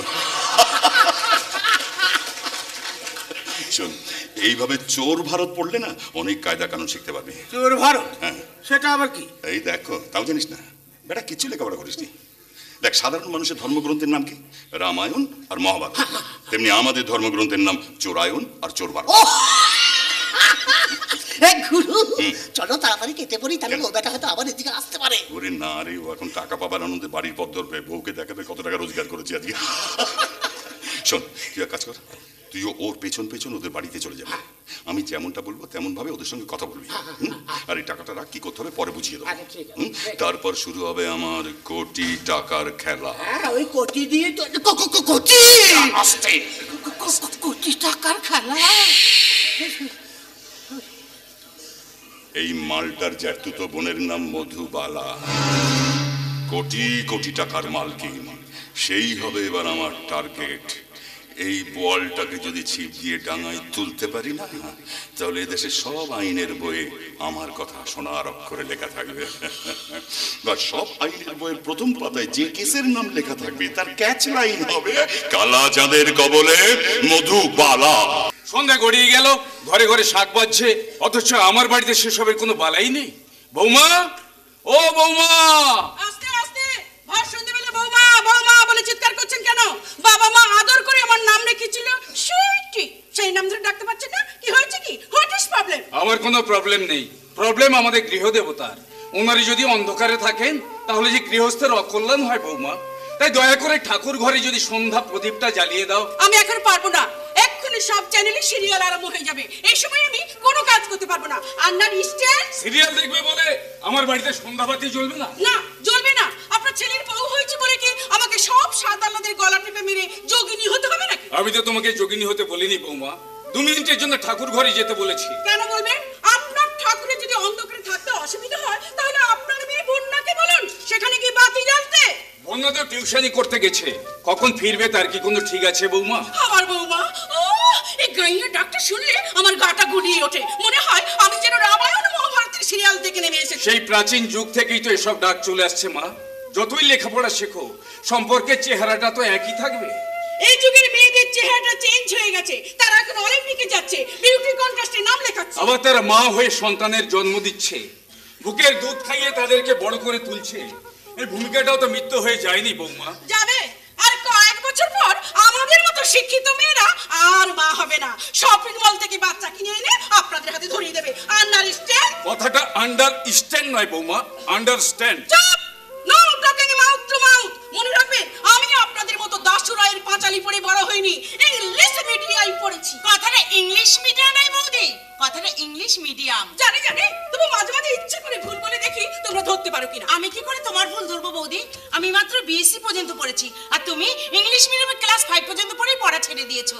শোন, এইভাবে চোর ভারত পড়লে না অনেক কায়দা কানুন শিখতে পারবি। চোর ভারত? হ্যাঁ। সেটা আবার কি? এই দেখো, তাও জানিস না? বেটা কিচ্ছু লেখাপড়া করিসনি। দেখ, সাধারণ মানুষের ধর্মগ্রন্থের নাম কি? রামায়ণ আর মহাভারত। তেমনি আমাদের ধর্মগ্রন্থের নাম চোরায়ন আর চোর ভারত। গুরু, চলো তাড়াতাড়ি কেটে পড়ি, তাহলে ও বেটা হয়তো আবার এদিকে আসতে পারে। ওরে না রে, ও এখন টাকা পাবার আনন্দে বাড়ির পথ ধরবে, বউকে দেখাবে কত টাকা রোজগার করেছি আজকে। শোন, তুই এক কাজ কর, তুইও ওর পেছন পেছন ওদের বাড়িতে চলে যাবে। আমি যেমনটা বলবো তেমন ভাবে ওদের সঙ্গে কথা বলবি। আর এই টাকাটা রাখ, কি করতে হবে পরে বুঝিয়ে দেবো। তারপর শুরু হবে আমার কোটি টাকার খেলা। ওই কোটি দিয়ে কোটি আসতে কোটি টাকার খেলা। এই মালটার জ্যাঠতুতো বোনের নাম মধুবালা, কোটি কোটি টাকার মালকিন। সেই হবে এবার আমার টার্গেট। এই বলটাকে যদি ছিপ দিয়ে ডাঙায় তুলতে পারি না, তাহলে এদেশে সব আইনের বইয়ে আমার কথা সোনার অক্ষরে লেখা থাকবে। বা সব আইনের বইয়ের প্রথম পাতায় যে কেসের নাম লেখা থাকবে তার ক্যাচ লাইন হবে কালা চাঁদের কবলে মধুবালা। সন্ধ্যা গড়িয়ে গেল, ঘরে ঘরে শাক বাজছে, অথচ আমার বাড়িতে সেসবের কোনো বালাই নেই। বৌমা, ও বৌমা! আস্তে আস্তে, ভর সন্ধ্যেবেলা বৌমা বৌমা বলে চিৎকার করছেন কেন? বাবা মা আদর করে আমার নাম রেখেছিল সুইটি, সেই নাম ধরে ডাকতে পারছেন না? কি হয়েছে কি? What is problem? আমার কোনো প্রবলেম নেই, প্রবলেম আমাদের গৃহদেবতার। ওনারই যদি অন্ধকারে থাকেন তাহলে যে গৃহস্থের অকল্যাণ হয় বৌমা। তাই দয়া করে ঠাকুর ঘরে যদি সন্ধ্যা প্রদীপটা জ্বালিয়ে দাও। আমি এখন পারবো না, এক্ষুনি সব চ্যানেলে সিরিয়াল আরম্ভ হয়ে যাবে, এই সময় আমি কোনো কাজ করতে পারবো না। আন্ডারস্ট্যান্ড? সিরিয়াল দেখবে বলে আমার বাড়িতে সন্ধ্যাবাতি জ্বলবে না? না, জ্বলবে না। আপনার ছেলের বউ হয়েছে বলে কি আমাকে সব সাদালাদের গলা টিপে মেরে যোগিনী হতে হবে নাকি? আমি তো তোমাকে যোগিনী হতে বলিনি বৌমা, 2 মিনিটের জন্য ঠাকুর ঘরে যেতে বলেছি। কেন বলবেন? আপনার ঠাকুরের যদি অন্ধকারে থাকতে অসুবিধা হয় তাহলে আপনার মেয়ে বন্যাকে বলুন সেখানে কি বাতি জ্বালতে। বন্যা তো টিউশনি করতে গেছে, কখন ফিরবে তার কি কোনো ঠিক আছে বৌমা? আমার বৌমা, ও এই গাইয়া ডাক্তার শুনলে আমার গাটা গুলিয়ে ওঠে, মনে হয় আমি যেন রামায়ণ মহাভারতের সিরিয়াল দেখে নেমে এসেছি। সেই প্রাচীন যুগ থেকেই তো এসব ডাক চলে আসছে মা। যতই লেখাপড়া শেখো, সম্পর্কের চেহারাটা তো একই থাকবে। এই যুগের মেয়েদের চেহারাটা চেঞ্জ হয়ে গেছে, তারা এখন অলিম্পিকে যাচ্ছে, বিউটি কন্টেস্টে নাম লেখাচ্ছে। আবার তারা মা হয়ে সন্তানের জন্ম দিচ্ছে, বুকের দুধ খাইয়ে তাদেরকে বড় করে তুলছে। এই ভূমিকাটাও তো মৃত্যু হয়ে যায়নি বৌমা? যাবে, আর কয়েক বছর পর আমাদের মতো শিক্ষিত মেয়েরা আর মা হবে না, শপিং মল থেকে বাচ্চা কিনে এনে আপনাদের হাতে ধরিয়ে দেবে। আন্ডারস্ট্যান্ড? কথাটা আন্ডারস্ট্যান্ড নয় বৌমা, আন্ডারস্ট্যান্ড। চুপ! No talking mouth to mouth. মনে রাখবেন, আমি আপনাদের মতো দাসুরায়ের পাঁচালি পড়ে বড় হইনি, ইংলিশ মিডিয়ামে পড়েছি। কথাটা ইংলিশ মিডিয়াম নয় বৌদি, কথাটা ইংলিশ মিডিয়াম। জানি জানি, তবু মাঝে মাঝে ইচ্ছে করে ভুল বলে দেখি তোমরা ধরতে পারো কিনা। আমি কি করে তোমার ভুল ধরবো বৌদি? আমি মাত্র বিএসসি পর্যন্ত পড়েছি, আর তুমি ইংলিশ মিডিয়ামে ক্লাস 5 পর্যন্ত পড়েই পড়া ছেড়ে দিয়েছো।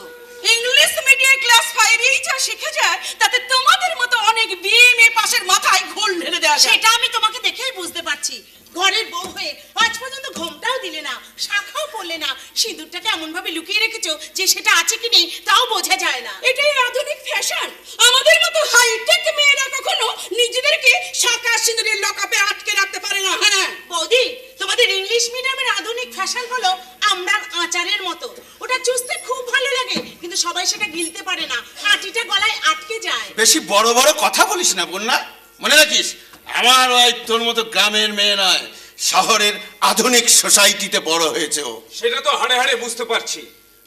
ইংলিশ মিডিয়াম ক্লাস 5 যা শেখা যায় তাতে তোমাদের মতো অনেক বিএমএ পাশের মাথায় ঘোল ঢেলে দেওয়া যায়। সেটা আমি তোমাকে দেখেই বুঝতে পারছি। ঘরের বউ হয়ে আজ পর্যন্ত ঘোমটাও দিলে না, শাখাও পড়লে না, সিঁদুরটাকে এমন ভাবে লুকিয়ে রেখেছো যে সেটা আছে কি নেই তাও বোঝা যায় না। এটাই আধুনিক ফ্যাশন। আমাদের মতো হাইটেক মেয়েরা কখনো নিজেদেরকে শাখা সিঁদুরের লকআপে আটকে রাখতে পারে না। হ্যাঁ বৌদি, তোমাদের ইংলিশ মিডিয়ামের আধুনিক ফ্যাশন হলো আমড়ার আচারের মতো। ওটা চুষতে খুব ভালো লাগে, কিন্তু সবাই সেটা গিলতে পারে না, আটিটা গলায় আটকে যায়। বেশি বড় বড় কথা বলিস না বন্যা, মনে রাখিস আমার ওই তোর মতো গ্রামের মেয়ে নয়, শহরের আধুনিক সোসাইটিতে বড় হয়েছে ও। সেটা তো হাড়ে হাড়ে বুঝতে পারছি।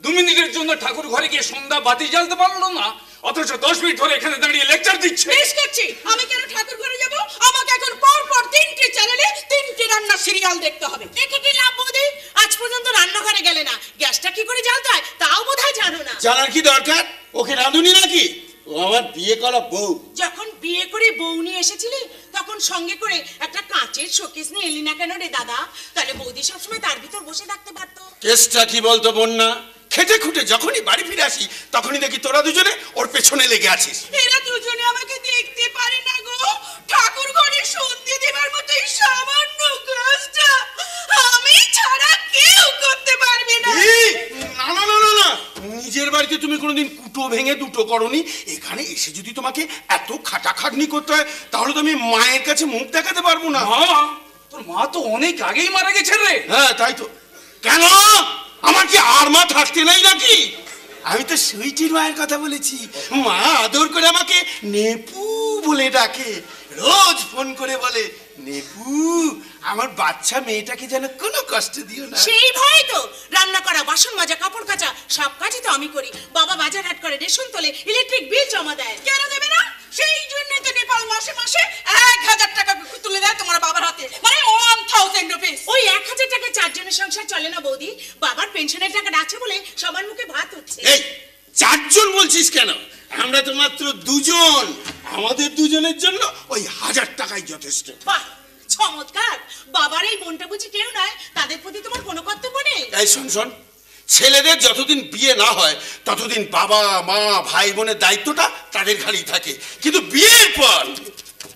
2 মিনিটের জন্য ঠাকুর ঘরে গিয়ে সন্ধ্যা বাতি জ্বালতে পারলো না, অথচ 10 মিনিট ধরে এখানে দাঁড়িয়ে লেকচার দিচ্ছে। বেশ করছি, আমি কেন ঠাকুর ঘরে যাব? আমাকে এখন পর পর 3টে চ্যানেলে 3টে রান্নার সিরিয়াল দেখতে হবে। দেখে কি লাভ বৌদি? আজ পর্যন্ত রান্নাঘরে গেলে না, গ্যাসটা কি করে জ্বালতে হয় তাও বোধহয় জানো না। জানার কি দরকার? ওকে রাঁধুনি নাকি? ও আমার বিয়ে করা বউ। যখন বিয়ে করে বউ নিয়ে এসেছিলি তখন সঙ্গে করে একটা কাঁচের শোকেস নিয়ে এলি না কেন রে দাদা? তাহলে বৌদি সবসময় তার ভিতর বসে থাকতে পারতো। কেসটা কি বলতো বন্যা? খেটে খুঁটে যখনই বাড়ি ফিরে আসি তখনই দেখি তোরা দুজনে ওর পেছনে লেগে আছিস। এরা দুজনে আমাকে দেখতে পারে না গো। ঠাকুর ঘরে সন্ধে দেবার মতো এই সামান্য কাজটা আমি ছাড়া কেউ করতে পারবে না। না না না না না, নিজের বাড়িতে তুমি কোনোদিন কুটো ভেঙে দুটো করনি, এখানে এসে যদি তোমাকে এত খাটাখাটনি করতে হয় তাহলে তো আমি মায়ের কাছে মুখ দেখাতে পারবো না। মা, তোর মা তো অনেক আগেই মারা গেছে রে। হ্যাঁ তাই তো। কেন, আমার কি আর মা থাকতে নাই নাকি? আমি তো সুইটির মায়ের কথা বলেছি। মা আদর করে আমাকে নেপু বলে ডাকে, রোজ ফোন করে বলে, নেপু আমার বাচ্চা মেয়েটাকে যেন কোনো কষ্ট দিও না। সেই ভয় তো রান্না করা, বাসন মাজা, কাপড় কাচা সব কাজই তো আমি করি। বাবা বাজার হাট করে, রেশন তোলে, ইলেকট্রিক বিল জমা দেয়। কেন দেবে না? সেই জন্য তো নেপাল মাসে মাসে 1000 টাকা তুলে দেয় তোমার বাবার হাতে, মানে 1000 রুপিস। ওই 1000 টাকা 4 জনের সংসার চলে না বৌদি। বাবার পেনশনের টাকা আছে বলে সবার মুখে ভাত হচ্ছে। এই 4 জন বলছিস কেন? আমরা তো মাত্র 2 জন, আমাদের দুজনের জন্য ওই 1000 টাকাই যথেষ্ট। বাহ, চমৎকার। বাবার এই বোনটা বুঝি কেউ নয়, তাদের প্রতি তোমার কোনো কর্তব্য নেই? এই শোন শোন, ছেলেদের যতদিন বিয়ে না হয় ততদিন বাবা মা ভাই বোনের দায়িত্বটা তাদের ঘাড়েই থাকে, কিন্তু বিয়ের পর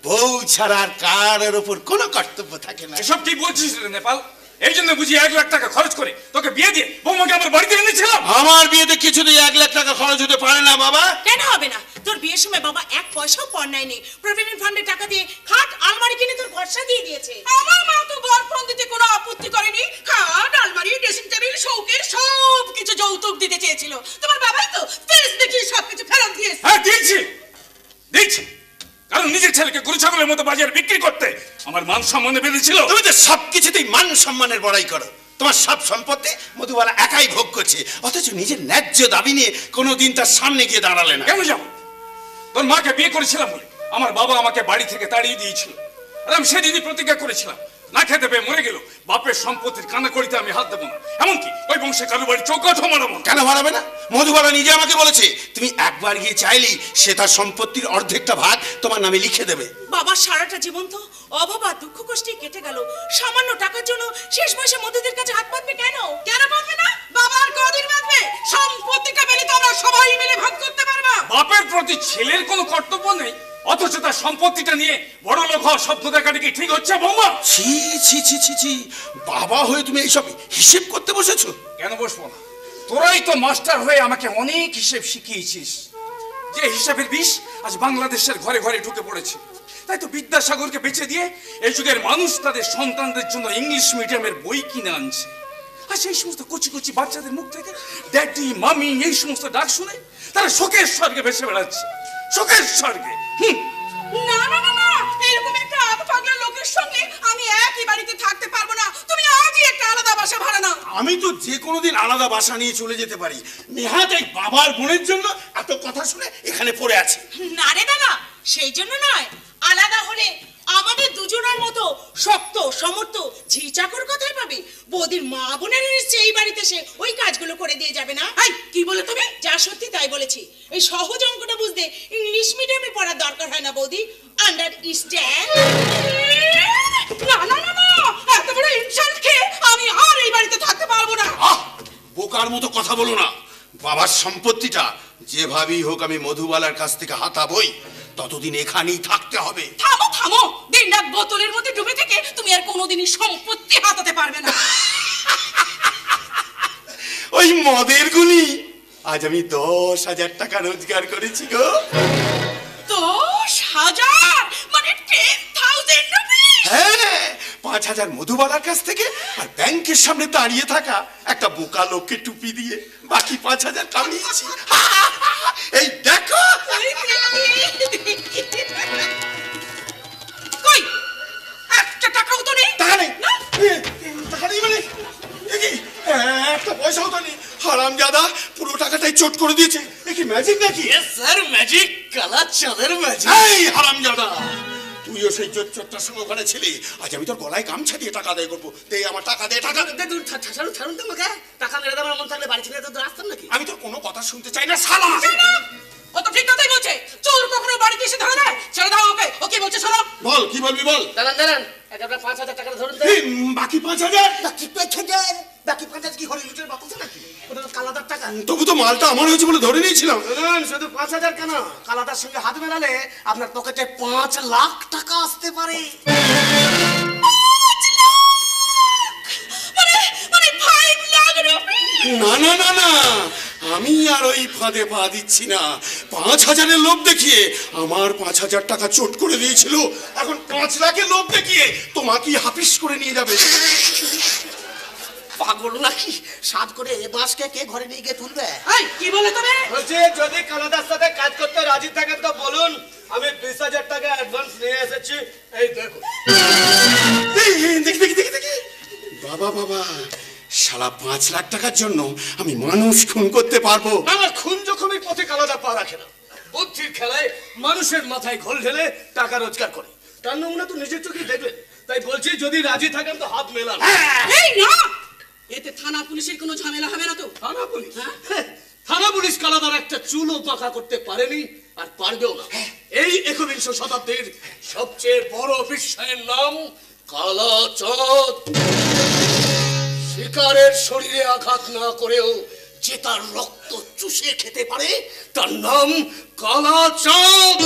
বউ ছাড়া আর কার ওপর কোনো কর্তব্য থাকে না। এসব কি বলছিস রে নেপাল? এই জন্য বুঝি 1 লাখ টাকা খরচ করে তোকে বিয়ে দিয়ে বৌমাকে আমার বাড়িতে এনেছিলাম। আমার বিয়েতে কিছুতেই 1 লাখ টাকা খরচ হতে পারে না বাবা। কেন হবে না? তোর বিয়ের সময় বাবা 1 পয়সাও পণ নেয়নি, প্রভিডেন্ট ফান্ডে টাকা দিয়ে খাট আলমারি কিনে তোর ভরসা দিয়ে দিয়েছে। আমার মা তো বর ফোন দিতে কোনো আপত্তি করেনি। খাট আলমারি ড্রেসিং টেবিল শৌকের সব কিছু যৌতুক দিতে চেয়েছিল। তোমার বাবাই তো তেজ দেখিয়ে সবকিছু ফেরত দিয়েছে। হ্যাঁ দিয়েছি, কারণ নিজের ছেলেকে গরু ছাগলের মতো বাজারে বিক্রি করতে আমার মান সম্মানে বেঁধেছিল। তুমি তো সবকিছুতেই মান সম্মানের বড়াই করো। তোমার সব সম্পত্তি মধুবালা একাই ভোগ করছে, অথচ নিজের ন্যায্য দাবি নিয়ে কোনোদিন তার সামনে গিয়ে দাঁড়ালে না। কেন যাবো? তোর মাকে বিয়ে করেছিলাম বলে আমার বাবা আমাকে বাড়ি থেকে তাড়িয়ে দিয়েছিল, আর আমি সেদিনই প্রতিজ্ঞা করেছিলাম না খেতে পেয়ে মরে গেল বাপের সম্পত্তির কানাকড়িতে আমি হাত দেবো না, এমনকি ওই বংশে কারো বাড়ি চৌকাঠও মারাবো না। কেন মারাবে না? মধুবালা নিজে আমাকে বলেছে তুমি একবার গিয়ে চাইলেই সে তার সম্পত্তির অর্ধেকটা ভাগ তোমার নামে লিখে দেবে। বাবার সারাটা জীবন তো অভাব আর দুঃখ কষ্টে কেটে গেল, সামান্য টাকার জন্য শেষ বয়সে মধুদের কাছে হাত পাতবে কেন? কেন পাবে না? বাবার কদিন বাঁচবে, সম্পত্তিটা পেলে তো আমরা সবাই মিলে ভাগ করতে পারবো। বাপের প্রতি ছেলের কোনো কর্তব্য নেই, অথচ তার সম্পত্তিটা নিয়ে বড় লোক হওয়ার স্বপ্ন দেখাটা কি ঠিক হচ্ছে বৌমা? ছি ছি ছি ছি ছি, বাবা হয়ে তুমি এইসব হিসেব করতে বসেছো? কেন বসবো না? তোরাই তো মাস্টার হয়ে আমাকে অনেক হিসেব শিখিয়েছিস, যে হিসাবের বিষ আজ বাংলাদেশের ঘরে ঘরে ঢুকে পড়েছে। তাই তো বিদ্যাসাগরকে বেঁচে দিয়ে এই যুগের মানুষ তাদের সন্তানদের জন্য ইংলিশ মিডিয়ামের বই কিনে আনছে, আর সেই সমস্ত কচি কচি বাচ্চাদের মুখ থেকে ড্যাডি মামি এই সমস্ত ডাক শুনে তারা শোকের স্বর্গে ভেসে বেড়াচ্ছে, শোকের স্বর্গে। না না না না, এরকম একটা পাগলা লোকের সঙ্গে আমি একই বাড়িতে থাকতে পারবো না। তুমি আজই একটা আলাদা বাসা ভাড়া নাও। আমি তো যে কোনো দিন আলাদা বাসা নিয়ে চলে যেতে পারি। নেহাত এই বাবার বোনের জন্য এত কথা শুনে এখানে পড়ে আছে। না রে দাদা, সেই জন্য নয়, আলাদা হলে আমাদের দুজনের মতো শক্ত সমর্থ ঝি চাকর কোথায় পাবে? বৌদির মা বোনের নিশ্চয়ই এই বাড়িতে সে ওই কাজগুলো করে দিয়ে যাবে না। এই কি বলে তুমি? যা সত্যি তাই বলেছি। এই সহজ অঙ্কটা বুঝতে ইংলিশ মিডিয়ামে পড়ার দরকার হয় না বৌদি, আন্ডারস্ট্যান্ড? না না না না, এত বড় ইনসাল্ট খেয়ে আমি আর এই বাড়িতে থাকতে পারবো না। বোকার মতো কথা বলো না। বাবার সম্পত্তিটা যেভাবেই হোক আমি মধুবালার কাছ থেকে হাতাবই, ততদিন এখানেই থাকতে হবে। থামো থামো, দিন রাত বোতলের মধ্যে ডুবে থেকে তুমি আর কোনোদিনই সম্পত্তি হাতাতে পারবে না। ওই মদের গুলি আজ আমি 10,000 টাকা রোজগার করেছি গো। 10,000 মানে 10,000 রুপিস? হ্যাঁ, 5,000 মধুবালার কাছ থেকে, আর ব্যাংকের সামনে দাঁড়িয়ে থাকা একটা বোকা লোককে টুপি দিয়ে বাকি 5,000 কামিয়েছি। এই দেখো। কই একটা টাকাও তো নেই। টাকা নেই? টাকা নেই মানে একটা পয়সাও তো নেই। হারামজাদা পুরো টাকাটাই চোট করে দিয়েছে। এ কি ম্যাজিক নাকি? স্যার ম্যাজিক, কালা চাঁদের ম্যাজিক। এই হারামজাদা, তুইও সেই চোরটার সঙ্গে ওখানে ছিলি। আজ আমি তোর গলায় গামছা দিয়ে টাকা আদায় করবো। দে আমার টাকা, দে টাকা। ছাড়ুন তো আমাকে, টাকা মেরে দেওয়ার মন থাকলে বাড়ি ছেড়ে তো আসতাম নাকি? আমি তোর কোনো কথা শুনতে চাই না শালা। ও তো ঠিক কথাই বলছে। চোর কখনো বাড়িতে এসে ধরে না। ছেড়ে দাও ওকে। ও কি বলছে শোনো। বল, কি বলবি বল। দাঁড়ান, আপনার 5,000 টাকা ধরুন তো। বাকি 5,000? বাকি 5,000 কি ঘরে লুটের বাতাসে নাকি? ওটা তো কালাদার টাকা। তবু তো মালটা আমার হয়েছে বলে ধরে নিয়েছিলাম। শুধু 5,000 কেন, কালাদার সঙ্গে হাত মেলালে আপনার পকেটে 5 লাখ টাকা আসতে পারে। মানে 5 লাখ রুপি? না না না না, আমি আর ওই ফাঁদে পা দিচ্ছি না। 5,000-এর লোভ দেখিয়ে আমার 5,000 টাকা চোট করে দিয়েছিল, এখন 5 লাখের লোভ দেখিয়ে তোমাকে হাফিস করে নিয়ে যাবে। পাগল নাকি? সাত করে বাঁশকে কে ঘরে নিয়ে গিয়ে তুলবে? এই কি বলে তুমি? বলছি যদি কানাদার সাথে কাজ করতে রাজি থাকেন তো বলুন, আমি 20,000 টাকা অ্যাডভান্স নিয়ে এসেছি। এই দেখো। দেখি। বাবা বাবা, শালা 5 লাখ টাকার জন্য আমি মানুষ খুন করতে পারবো? আমার খুন জখমের পথে কানাদা পা রাখে না। বুদ্ধির খেলায় মানুষের মাথায় ঘোল ঢেলে টাকা রোজগার করে। তার নমুনা তো নিজের চোখেই দেখবেন। তাই বলছি যদি রাজি থাকেন তো হাত মেলান। এই না, এতে থানা পুলিশের কোনো ঝামেলা হবে না তো? থানা পুলিশ? থানা পুলিশ কানাদার একটা চুলও পাকা করতে পারেনি আর পারবেও না। এই 21 শতাব্দীর সবচেয়ে বড় বিষয়ের নাম কালাচাঁদ। শিকারের শরীরে আঘাত না করেও যে তার রক্ত চুষে খেতে পারে তার নাম কালাচাঁদ।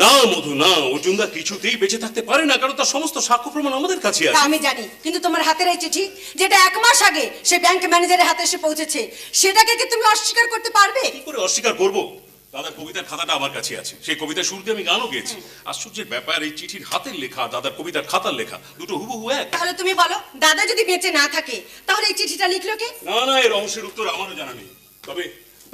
না মধু না, অর্জুনদা কিছুতেই বেঁচে থাকতে পারে না, কারণ তার সমস্ত সাক্ষ্য প্রমাণ আমাদের কাছে তা আছে। আমি জানি, কিন্তু তোমার হাতের এই চিঠি যেটা 1 মাস আগে সে ব্যাংক ম্যানেজারের হাতে এসে পৌঁছেছে, সেটাকে কি তুমি অস্বীকার করতে পারবে? কি করে অস্বীকার করব? দাদার কবিতার খাতাটা আমার কাছে আছে, সেই কবিতার শুরুতে আমি গানও গেয়েছি। আশ্চর্যের ব্যাপার, এই চিঠির হাতের লেখা দাদার কবিতার খাতার লেখা দুটো হুবহু এক। তাহলে তুমি বলো, দাদা যদি বেঁচে না থাকে তাহলে এই চিঠিটা লিখলো কে? না না, এই রহস্যের উত্তর আমারও জানা নেই। তবে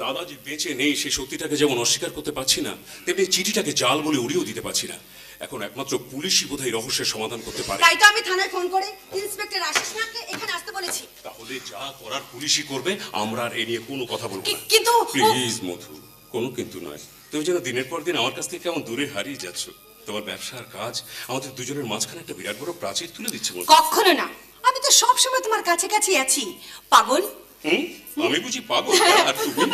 দাদা যে বেঁচে নেই সেই সত্যিটাকে যেমন অস্বীকার করতে পারছি না, তেমনি চিঠিটাকে জাল বলে উড়িয়েও দিতে পারছি না। এখন একমাত্র পুলিশই বোধহয় রহস্যের সমাধান করতে পারে। তাই তো আমি থানায় ফোন করে ইন্সপেক্টর আশিস নাথকে এখানে আসতে বলেছি। তাহলে যা করার পুলিশই করবে, আমরা আর এ নিয়ে কোনো কথা বলবো না। কিন্তু প্লিজ মধু, কোনো কিন্তু নয়। তুমি যেন দিনের পর দিন আমার কাছ থেকে কেমন দূরে হারিয়ে যাচ্ছ। তোমার ব্যবসার কাজ আমাদের দুজনের মাঝখানে একটা বিরাট বড় প্রাচীর তুলে দিচ্ছে। কখনো না, আমি তো সব সময় তোমার কাছে কাছে আছি। পাগল? আমি বুঝি পাগল? আর তুমি?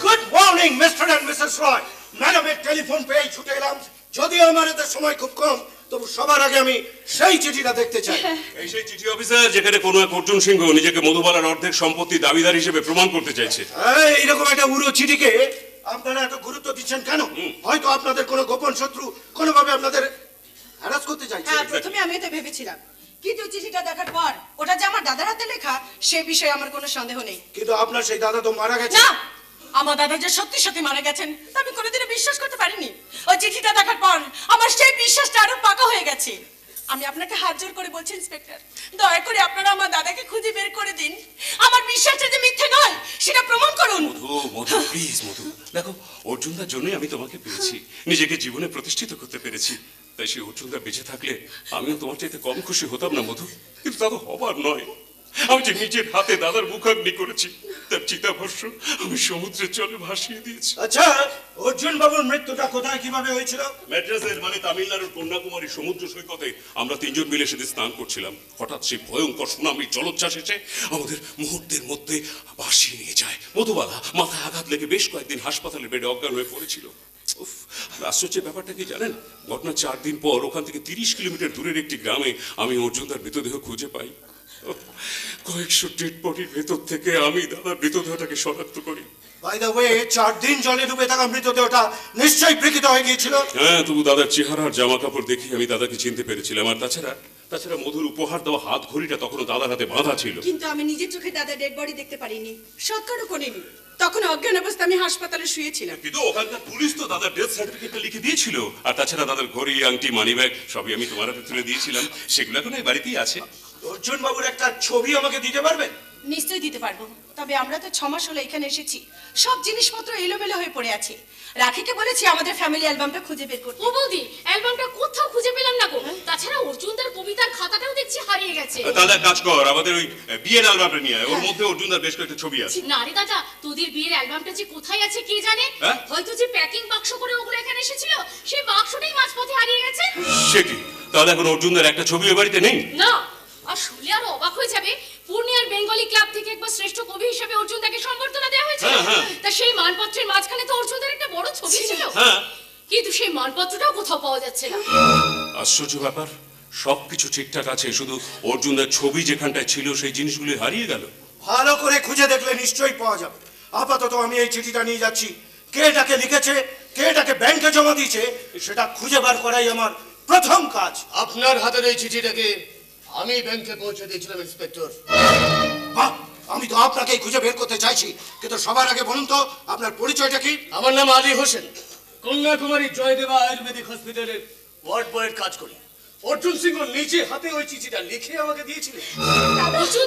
Good morning mister and Mrs Roy. ম্যাডামের টেলিফোন পেয়ে ছুটে এলাম। যদিও আমার এতে সময় খুব কম, তবু সবার আগে আমি সেই চিঠিটা দেখতে চাই। এই সেই চিঠি অফিসার যেখানে কোনো এক অর্জুন সিংহ নিজেকে মধুবালার অর্ধেক সম্পত্তি দাবিদার হিসেবে প্রমাণ করতে চাইছে। এইরকম একটা উড়ো চিঠিকে আপনারা এত গুরুত্ব দিচ্ছেন কেন? হয়তো আপনাদের কোনো গোপন শত্রু কোনোভাবে আপনাদের হ্যারাস করতে চাইছে। হ্যাঁ, প্রথমে আমি এটা ভেবেছিলাম, কিন্তু চিঠিটা দেখার পর ওটা যে আমার দাদার হাতে লেখা সে বিষয়ে আমার কোনো সন্দেহ নেই। কিন্তু আপনার সেই দাদা তো মারা গেছে। না, আমার দাদা যে সত্যি সত্যি মারা গেছেন তা আমি কোনোদিনও বিশ্বাস করতে পারিনি। ওই চিঠিটা দেখার পর আমার সেই বিশ্বাসটা আরো পাকা হয়ে গেছে। আমি আপনাকে হাত জোর করে বলছি ইন্সপেক্টর, দয়া করে আপনারা আমার দাদাকে খুঁজে বের করে দিন। আমার বিশ্বাসটা যে মিথ্যে নয় সেটা প্রমাণ করুন। মধু প্লিজ মধু, দেখো অর্জুনদার জন্যই আমি তোমাকে পেয়েছি, নিজেকে জীবনে প্রতিষ্ঠিত করতে পেরেছি। তাই সেই অর্জুনদা বেঁচে থাকলে আমিও তোমার চাইতে কম খুশি হতাম না মধু। কিন্তু তা তো হবার নয়। আমি যে নিজের হাতে দাদার মুখাগ্নি করেছি, তার চিতাভস্ম আমি সমুদ্রের জলে ভাসিয়ে দিয়েছি। আচ্ছা, অর্জুন বাবুর মৃত্যুটা কোথায় কিভাবে হয়েছিল? ম্যাড্রাসের মানে তামিলনাড়ুর কন্যাকুমারী সমুদ্র সৈকতে আমরা তিনজন মিলে সেদিন স্নান করছিলাম। হঠাৎ সেই ভয়ঙ্কর সুনামি জলোচ্ছ্বাস এসে আমাদের মুহূর্তের মধ্যে ভাসিয়ে নিয়ে যায়। মধুবালা মাথায় আঘাত লেগে বেশ কয়েকদিন হাসপাতালের বেডে অজ্ঞান হয়ে পড়েছিল। উফ, আশ্চর্যের ব্যাপারটা কি জানেন? ঘটনা 4 দিন পর ওখান থেকে 30 কিলোমিটার দূরের একটি গ্রামে আমি অর্জুনদার মৃতদেহ খুঁজে পাই। কয়েকশো ডেড বডির ভেতর থেকে আমি দাদার মৃতদেহটাকে শনাক্ত করি। বাই দ্য ওয়ে, 4 দিন জলে ডুবে থাকা মৃতদেহটা নিশ্চয়ই বিকৃত হয়ে গিয়েছিল। হ্যাঁ, তবু দাদার চেহারা আর জামা কাপড় দেখে আমি দাদাকে চিনতে পেরেছিলাম। আর তাছাড়া মধুর উপহার দেওয়া হাত ঘড়িটা তখনও দাদার হাতে বাঁধা ছিল। কিন্তু আমি নিজের চোখে দাদা ডেড বডি দেখতে পারিনি, সৎকারও করিনি। তখন অজ্ঞান অবস্থা আমি হাসপাতালে শুয়েছিলাম। কিন্তু ওখানকার পুলিশ তো দাদার ডেথ সার্টিফিকেটটা লিখে দিয়েছিল। আর তাছাড়া দাদার ঘড়ি, আংটি, মানি ব্যাগ সবই আমি তোমার হাতে তুলে দিয়েছিলাম। সেগুলো এখন এই বাড়িতেই আছে। অর্জুন বাবুর একটা ছবি আমাকে দিতে পারবেন? নিশ্চয়ই দিতে পারবো, তবে আমরা তো 6 মাস হলো এখানে এসেছি, সব জিনিসপত্র এলোমেলো হয়ে পড়ে আছে। রাখিকে বলেছি আমাদের ফ্যামিলি অ্যালবামটা খুঁজে বের করতে। ও বৌদি, অ্যালবামটা কোথাও খুঁজে পেলাম না গো। তাছাড়া অর্জুনদার কবিতার খাতাটাও দেখছি হারিয়ে গেছে। দাদা কাজ কর, আমাদের ওই বিয়ের অ্যালবামটা নিয়ে আয়। ওর মধ্যে অর্জুনদার বেশ কয়েকটা ছবি আছে। না রে দাদা, তোদের বিয়ের অ্যালবামটা যে কোথায় আছে কে জানে। হয়তো যে প্যাকিং বাক্স করে ওগুলো এখানে এসেছিল সেই বাক্সটাই মাঝপথে হারিয়ে গেছে। সে কি, তাহলে এখন অর্জুনদার একটা ছবি ওই বাড়িতে নেই? না, আর শুনলে আরো অবাক হয়ে যাবে, পূর্ণিয়ার বেঙ্গলি ক্লাব থেকে একবার শ্রেষ্ঠ কবি হিসেবে অর্জুনদাকে সম্বর্ধনা দেওয়া হয়েছিল। তা সেই মানপত্রের মাঝখানে তো অর্জুনদার একটা বড় ছবি ছিল। কিন্তু সেই মানপত্রটাও কোথাও পাওয়া যাচ্ছে না। আশ্চর্য ব্যাপার, সবকিছু ঠিকঠাক আছে, শুধু অর্জুনদার ছবি যেখানটায় ছিল সেই জিনিসগুলি হারিয়ে গেল। ভালো করে খুঁজে দেখলে নিশ্চয়ই পাওয়া যাবে। আপাতত আমি এই চিঠিটা নিয়ে যাচ্ছি। কে এটাকে লিখেছে, কে এটাকে ব্যাংকে জমা দিয়েছে, সেটা খুঁজে বার করাই আমার প্রথম কাজ। আপনার হাতের এই চিঠিটাকে আমি ব্যাংকে পৌঁছে দিয়েছিলাম ইন্সপেক্টর। বাহ, আমি তো আপনাকেই খুঁজে বের করতে চাইছি, কিন্তু সবার আগে বলুন তো আপনার পরিচয়টা কি? আমার নাম আলী হোসেন, কন্যাকুমারী জয়দেবা আয়ুর্বেদিক হসপিটালের ওয়ার্ড বয়ের কাজ করি। অর্জুন সিংহ নিজে হাতে ওই চিঠিটা লিখে আমাকে দিয়েছিলেন।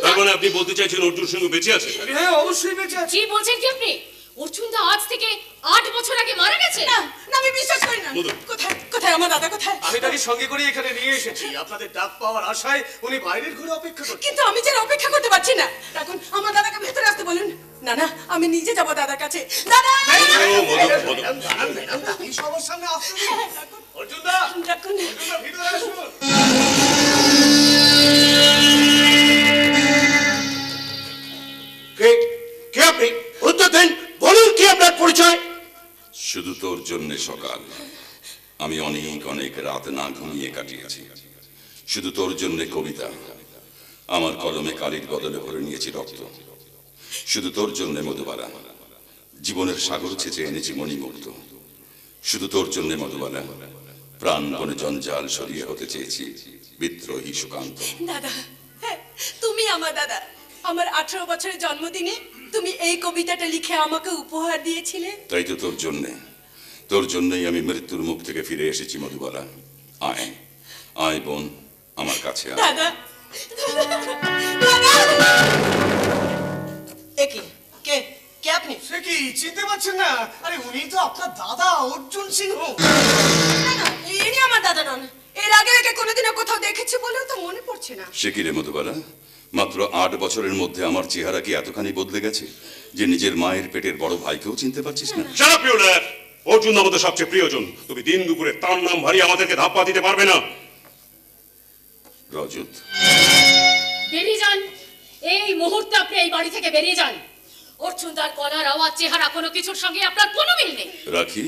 তার মানে আপনি বলতে চাইছেন অর্জুন সিংহ বেঁচে আছে? হ্যাঁ, অবশ্যই বেঁচে আছে। কি বলছেন কি আপনি? অর্জুনদা আজ থেকে 8 বছর আগে মারা গেছে? না, আমি বিশ্বাস করি না। কোথায় কোথায় আমার দাদা কোথায়? আমি তাকে সঙ্গে করে এখানে নিয়ে এসেছি। আপনাদের ডাক পাওয়ার আশায় উনি বাইরের ঘরে অপেক্ষা করছেন। কিন্তু আমি যে অপেক্ষা করতে পারছি না। এখন আমার দাদাকে ভেতরে আসতে বলুন। না না, আমি নিজে যাব দাদার কাছে। দাদা, এই সবার সামনে আসতে দিন। অর্জুনদা, ডাকুন। অর্জুনদা, ভিতরে আসুন। কে আপনি? উত্তর দেন, বলুন কি আপনার পরিচয়? শুধু তোর জন্য সকাল আমি অনেক অনেক রাত না ঘুমিয়ে কাটিয়েছি। শুধু তোর জন্য কবিতা আমার কলমে কালির বদলে ভরে নিয়েছি রক্ত। শুধু তোর জন্য মধুবালা জীবনের সাগর ছেঁচে এনেছি মণিমুক্ত। শুধু তোর জন্য মধুবালা প্রাণপণে জঞ্জাল সরিয়ে হতে চেয়েছি বিদ্রোহী সুকান্ত। দাদা, হ্যাঁ, তুমি আমার দাদা। আমার 18 বছরের জন্মদিনে তুমি এই কবিতাটা লিখে আমাকে উপহার দিয়েছিলে। তাই তো তোর জন্যই আমি মৃত্যুর মুখ থেকে ফিরে এসেছি মধুবালা। আয় আয় বোন, আমার কাছে আয়। দাদা, একি কে কে আপনি? সে কি চিনতে পারছেন না? আরে উনি তো আপনার দাদা অর্জুন সিংহ। না না, ইনি আমার দাদা নন। এর আগে একে কোনোদিনও কোথাও দেখেছি বলেও তো মনে পড়ছে না। সে কি রে মধুবালা, মাত্র 8 বছরের মধ্যে আমার চেহারা কি এতখানি বদলে গেছে যে নিজের মায়ের পেটের বড় ভাইকেও চিনতে পারছিস না? Shut up you liar! Arjun আমাদের সবচেয়ে প্রিয়জন। তুমি দিন দুপুরে তার নাম ভারী আমাদেরকে ধাপ্পা দিতে পারবে না। রজত, বেরিয়ে যান এই মুহূর্তে, আপনি এই বাড়ি থেকে বেরিয়ে যান। অর্জুনদার গলার আওয়াজ, চেহারা কোনো কিছুর সঙ্গে আপনার কোনো মিল নেই। রাখি,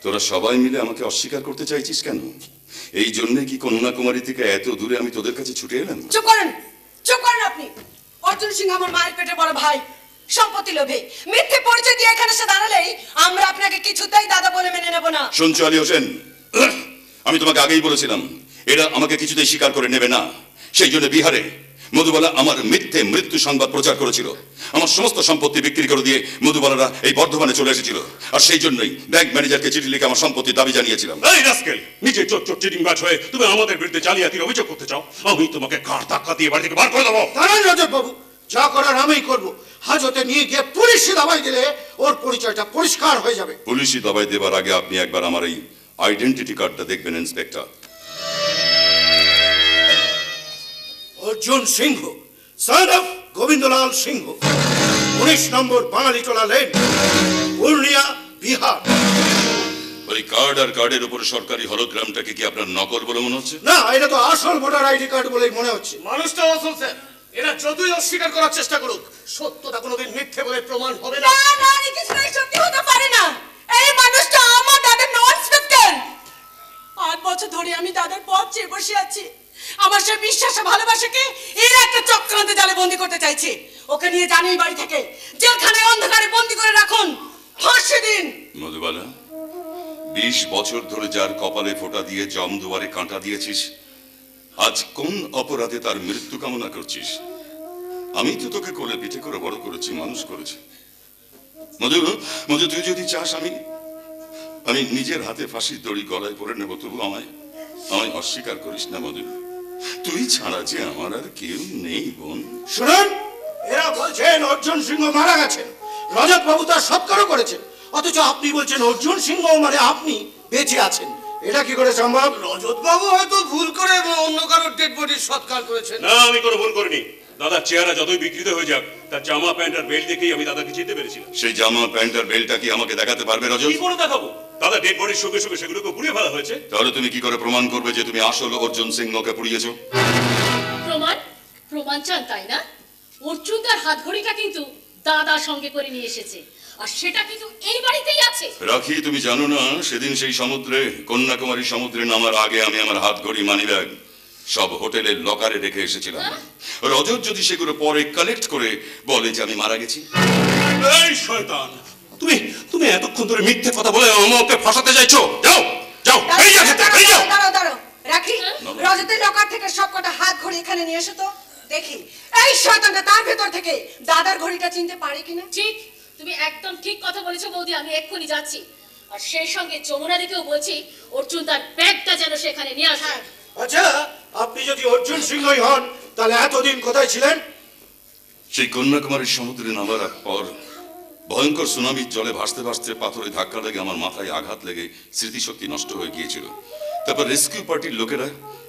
তোরা সবাই মিলে আমাকে অস্বীকার করতে চাইছিস কেন? এই জন্য কি কন্যাকুমারী থেকে এত দূরে আমি তোদের কাছে ছুটে এলাম? চুপ করেন আপনি। অর্জুন সিং আমার মায়ের পেটে বড় ভাই। সম্পত্তি লোভে মিথ্যে পরিচয় দিয়ে এখানে এসে দাঁড়ালেই আমরা আপনাকে কিছুতেই দাদা বলে মেনে নেব না। শুনছো আলী হোসেন, আমি তোমাকে আগেই বলেছিলাম এরা আমাকে কিছুতেই স্বীকার করে নেবে না। সেই জন্য বিহারে মধুবালা আমার মিথ্যে মৃত্যু সংবাদ প্রচার করেছিল। আমার সমস্ত সম্পত্তি বিক্রি করে দিয়ে মধুবালারা এই বর্ধমানে চলে এসেছিল। আর সেই জন্যই ব্যাংক ম্যানেজারকে চিঠি লিখে আমার সম্পত্তির দাবি জানিয়েছিলাম। এই রাস্কেল, নিজে চোর চিটিংবাজ হয়ে তুমি আমাদের বিরুদ্ধে জালিয়াতির অভিযোগ করতে চাও? আমি তোমাকে ঘাড় ধাক্কা দিয়ে বাড়ি থেকে বার করে দেবো। দাঁড়ান রজত বাবু, যা করার আমিই করব। হাজতে নিয়ে গিয়ে পুলিশে দাবাই দিলে ওর পরিচয়টা পরিষ্কার হয়ে যাবে। পুলিশি দাবাই দেবার আগে আপনি একবার আমার এই আইডেন্টিটি কার্ডটা দেখবেন inspector. Arjun Singh, son of Gobindalal Singh, 19 number Bangalitola lane, Purnia, Bihar. ওই কার্ড আর কার্ডের উপরে সরকারি হলোগ্রামটাকে কি আপনার নকল বলে মনে হচ্ছে? না, এটা তো আসল ভোটার আইডি কার্ড বলেই মনে হচ্ছে। মানুষটা আসল স্যার। এরা যতই অস্বীকার করার চেষ্টা করুক, সত্যটা কোনোদিন মিথ্যে বলে প্রমাণ হবে না। না না, এই কিছুই সত্যি হতে পারে না। এই মানুষটা আমার দাদার নন ইন্সপেক্টর। 8 বছর ধরে আমি দাদার পথ চেয়ে বসে আছি। আমার সে বিশ্বাস আর ভালোবাসাকে এর একটা চক্রান্তে জালে বন্দি করতে চাইছে। ওকে নিয়ে জানি এই বাড়ি থেকে জেলখানায় অন্ধকারে বন্দি করে রাখুন, ফাঁসি দিন। মধুবালা, 20 বছর ধরে যার কপালে ফোঁটা দিয়ে জম দুয়ারে কাঁটা দিয়েছিস, আজ কোন অপরাধে তার মৃত্যু কামনা করছিস? আমি তো তোকে কোলে পিঠে করে বড় করেছি, মানুষ করেছি। মধু, তুই যদি চাস আমি নিজের হাতে ফাঁসির দড়ি গলায় পরে নেব, তবু আমায় অস্বীকার করিস না মধু। তুই ছাড়া যে আমার আর কেউ নেই বোন। শুনুন, এরা বলছেন অর্জুন সিংহ মারা গেছেন, রজত বাবু তার সৎকারও করেছেন, অথচ আপনি বলছেন অর্জুন সিংহ মানে আপনি বেঁচে আছেন। এটা কি করে সম্ভব? রজত বাবু হয়তো ভুল করে অন্য কারোর ডেড বডির সৎকার করেছেন। না, আমি কোনো ভুল করিনি। দাদার চেহারা যতই বিকৃত হয়ে যাক, তার জামা প্যান্ট আর বেল্ট দেখেই আমি দাদাকে চিনতে পেরেছিলাম। সেই জামা প্যান্ট আর বেল্টটা কি আমাকে দেখাতে পারবে রজত? কি করে দেখাবো? দাদা ডেড বডির সঙ্গে সঙ্গে সেগুলোকে পুড়িয়ে ফেলা হয়েছে। তাহলে তুমি কি করে প্রমাণ করবে যে তুমি আসল অর্জুন সিংহকে পুড়িয়েছো? প্রমাণ চান তাই না? অর্জুনদার হাত ঘড়িটা কিন্তু দাদার সঙ্গে করে নিয়ে এসেছে, আর সেটা কিন্তু এই বাড়িতেই আছে। রাখি, তুমি জানো না সেদিন সেই সমুদ্রে, কন্যাকুমারী সমুদ্রে নামার আগে আমি আমার হাত ঘড়ি, মানিব্যাগ সব হোটেলের লকারে রেখে এসেছিলাম। রজত যদি সেগুলো পরে কালেক্ট করে বলে যে আমি মারা গেছি। এই শয়তান, তুমি এতক্ষণ ধরে মিথ্যে কথা বলে আমাকে ফাঁসাতে চাইছো? যাও যাও, বেরিয়ে যাও, বেরিয়ে যাও। দাঁড়াও, রাখি, রজতের লকার থেকে সব কটা হাত ঘড়ি এখানে নিয়ে এসো তো দেখি এই শয়তানটা তার ভেতর থেকে দাদার ঘড়িটা চিনতে পারে কিনা। ঠিক, তুমি একদম ঠিক কথা বলেছো বৌদি। আমি এক্ষুনি যাচ্ছি, আর সেই সঙ্গে যমুনাদিকেও বলছি অর্জুন তার ব্যাগটা যেন সেখানে নিয়ে আসে। আচ্ছা, আপনি যদি অর্জুন সিংহই হন, তাহলে এতদিন কোথায় ছিলেন? সেই কন্যাকুমারীর সমুদ্রে নামার পর ভয়ঙ্কর সুনামির জলে ভাসতে ভাসতে পাথরে ধাক্কা লেগে আমার মাথায় আঘাত লেগে স্মৃতিশক্তি নষ্ট হয়ে গিয়েছিল। তারপর রেস্কিউ পার্টির লোকেরা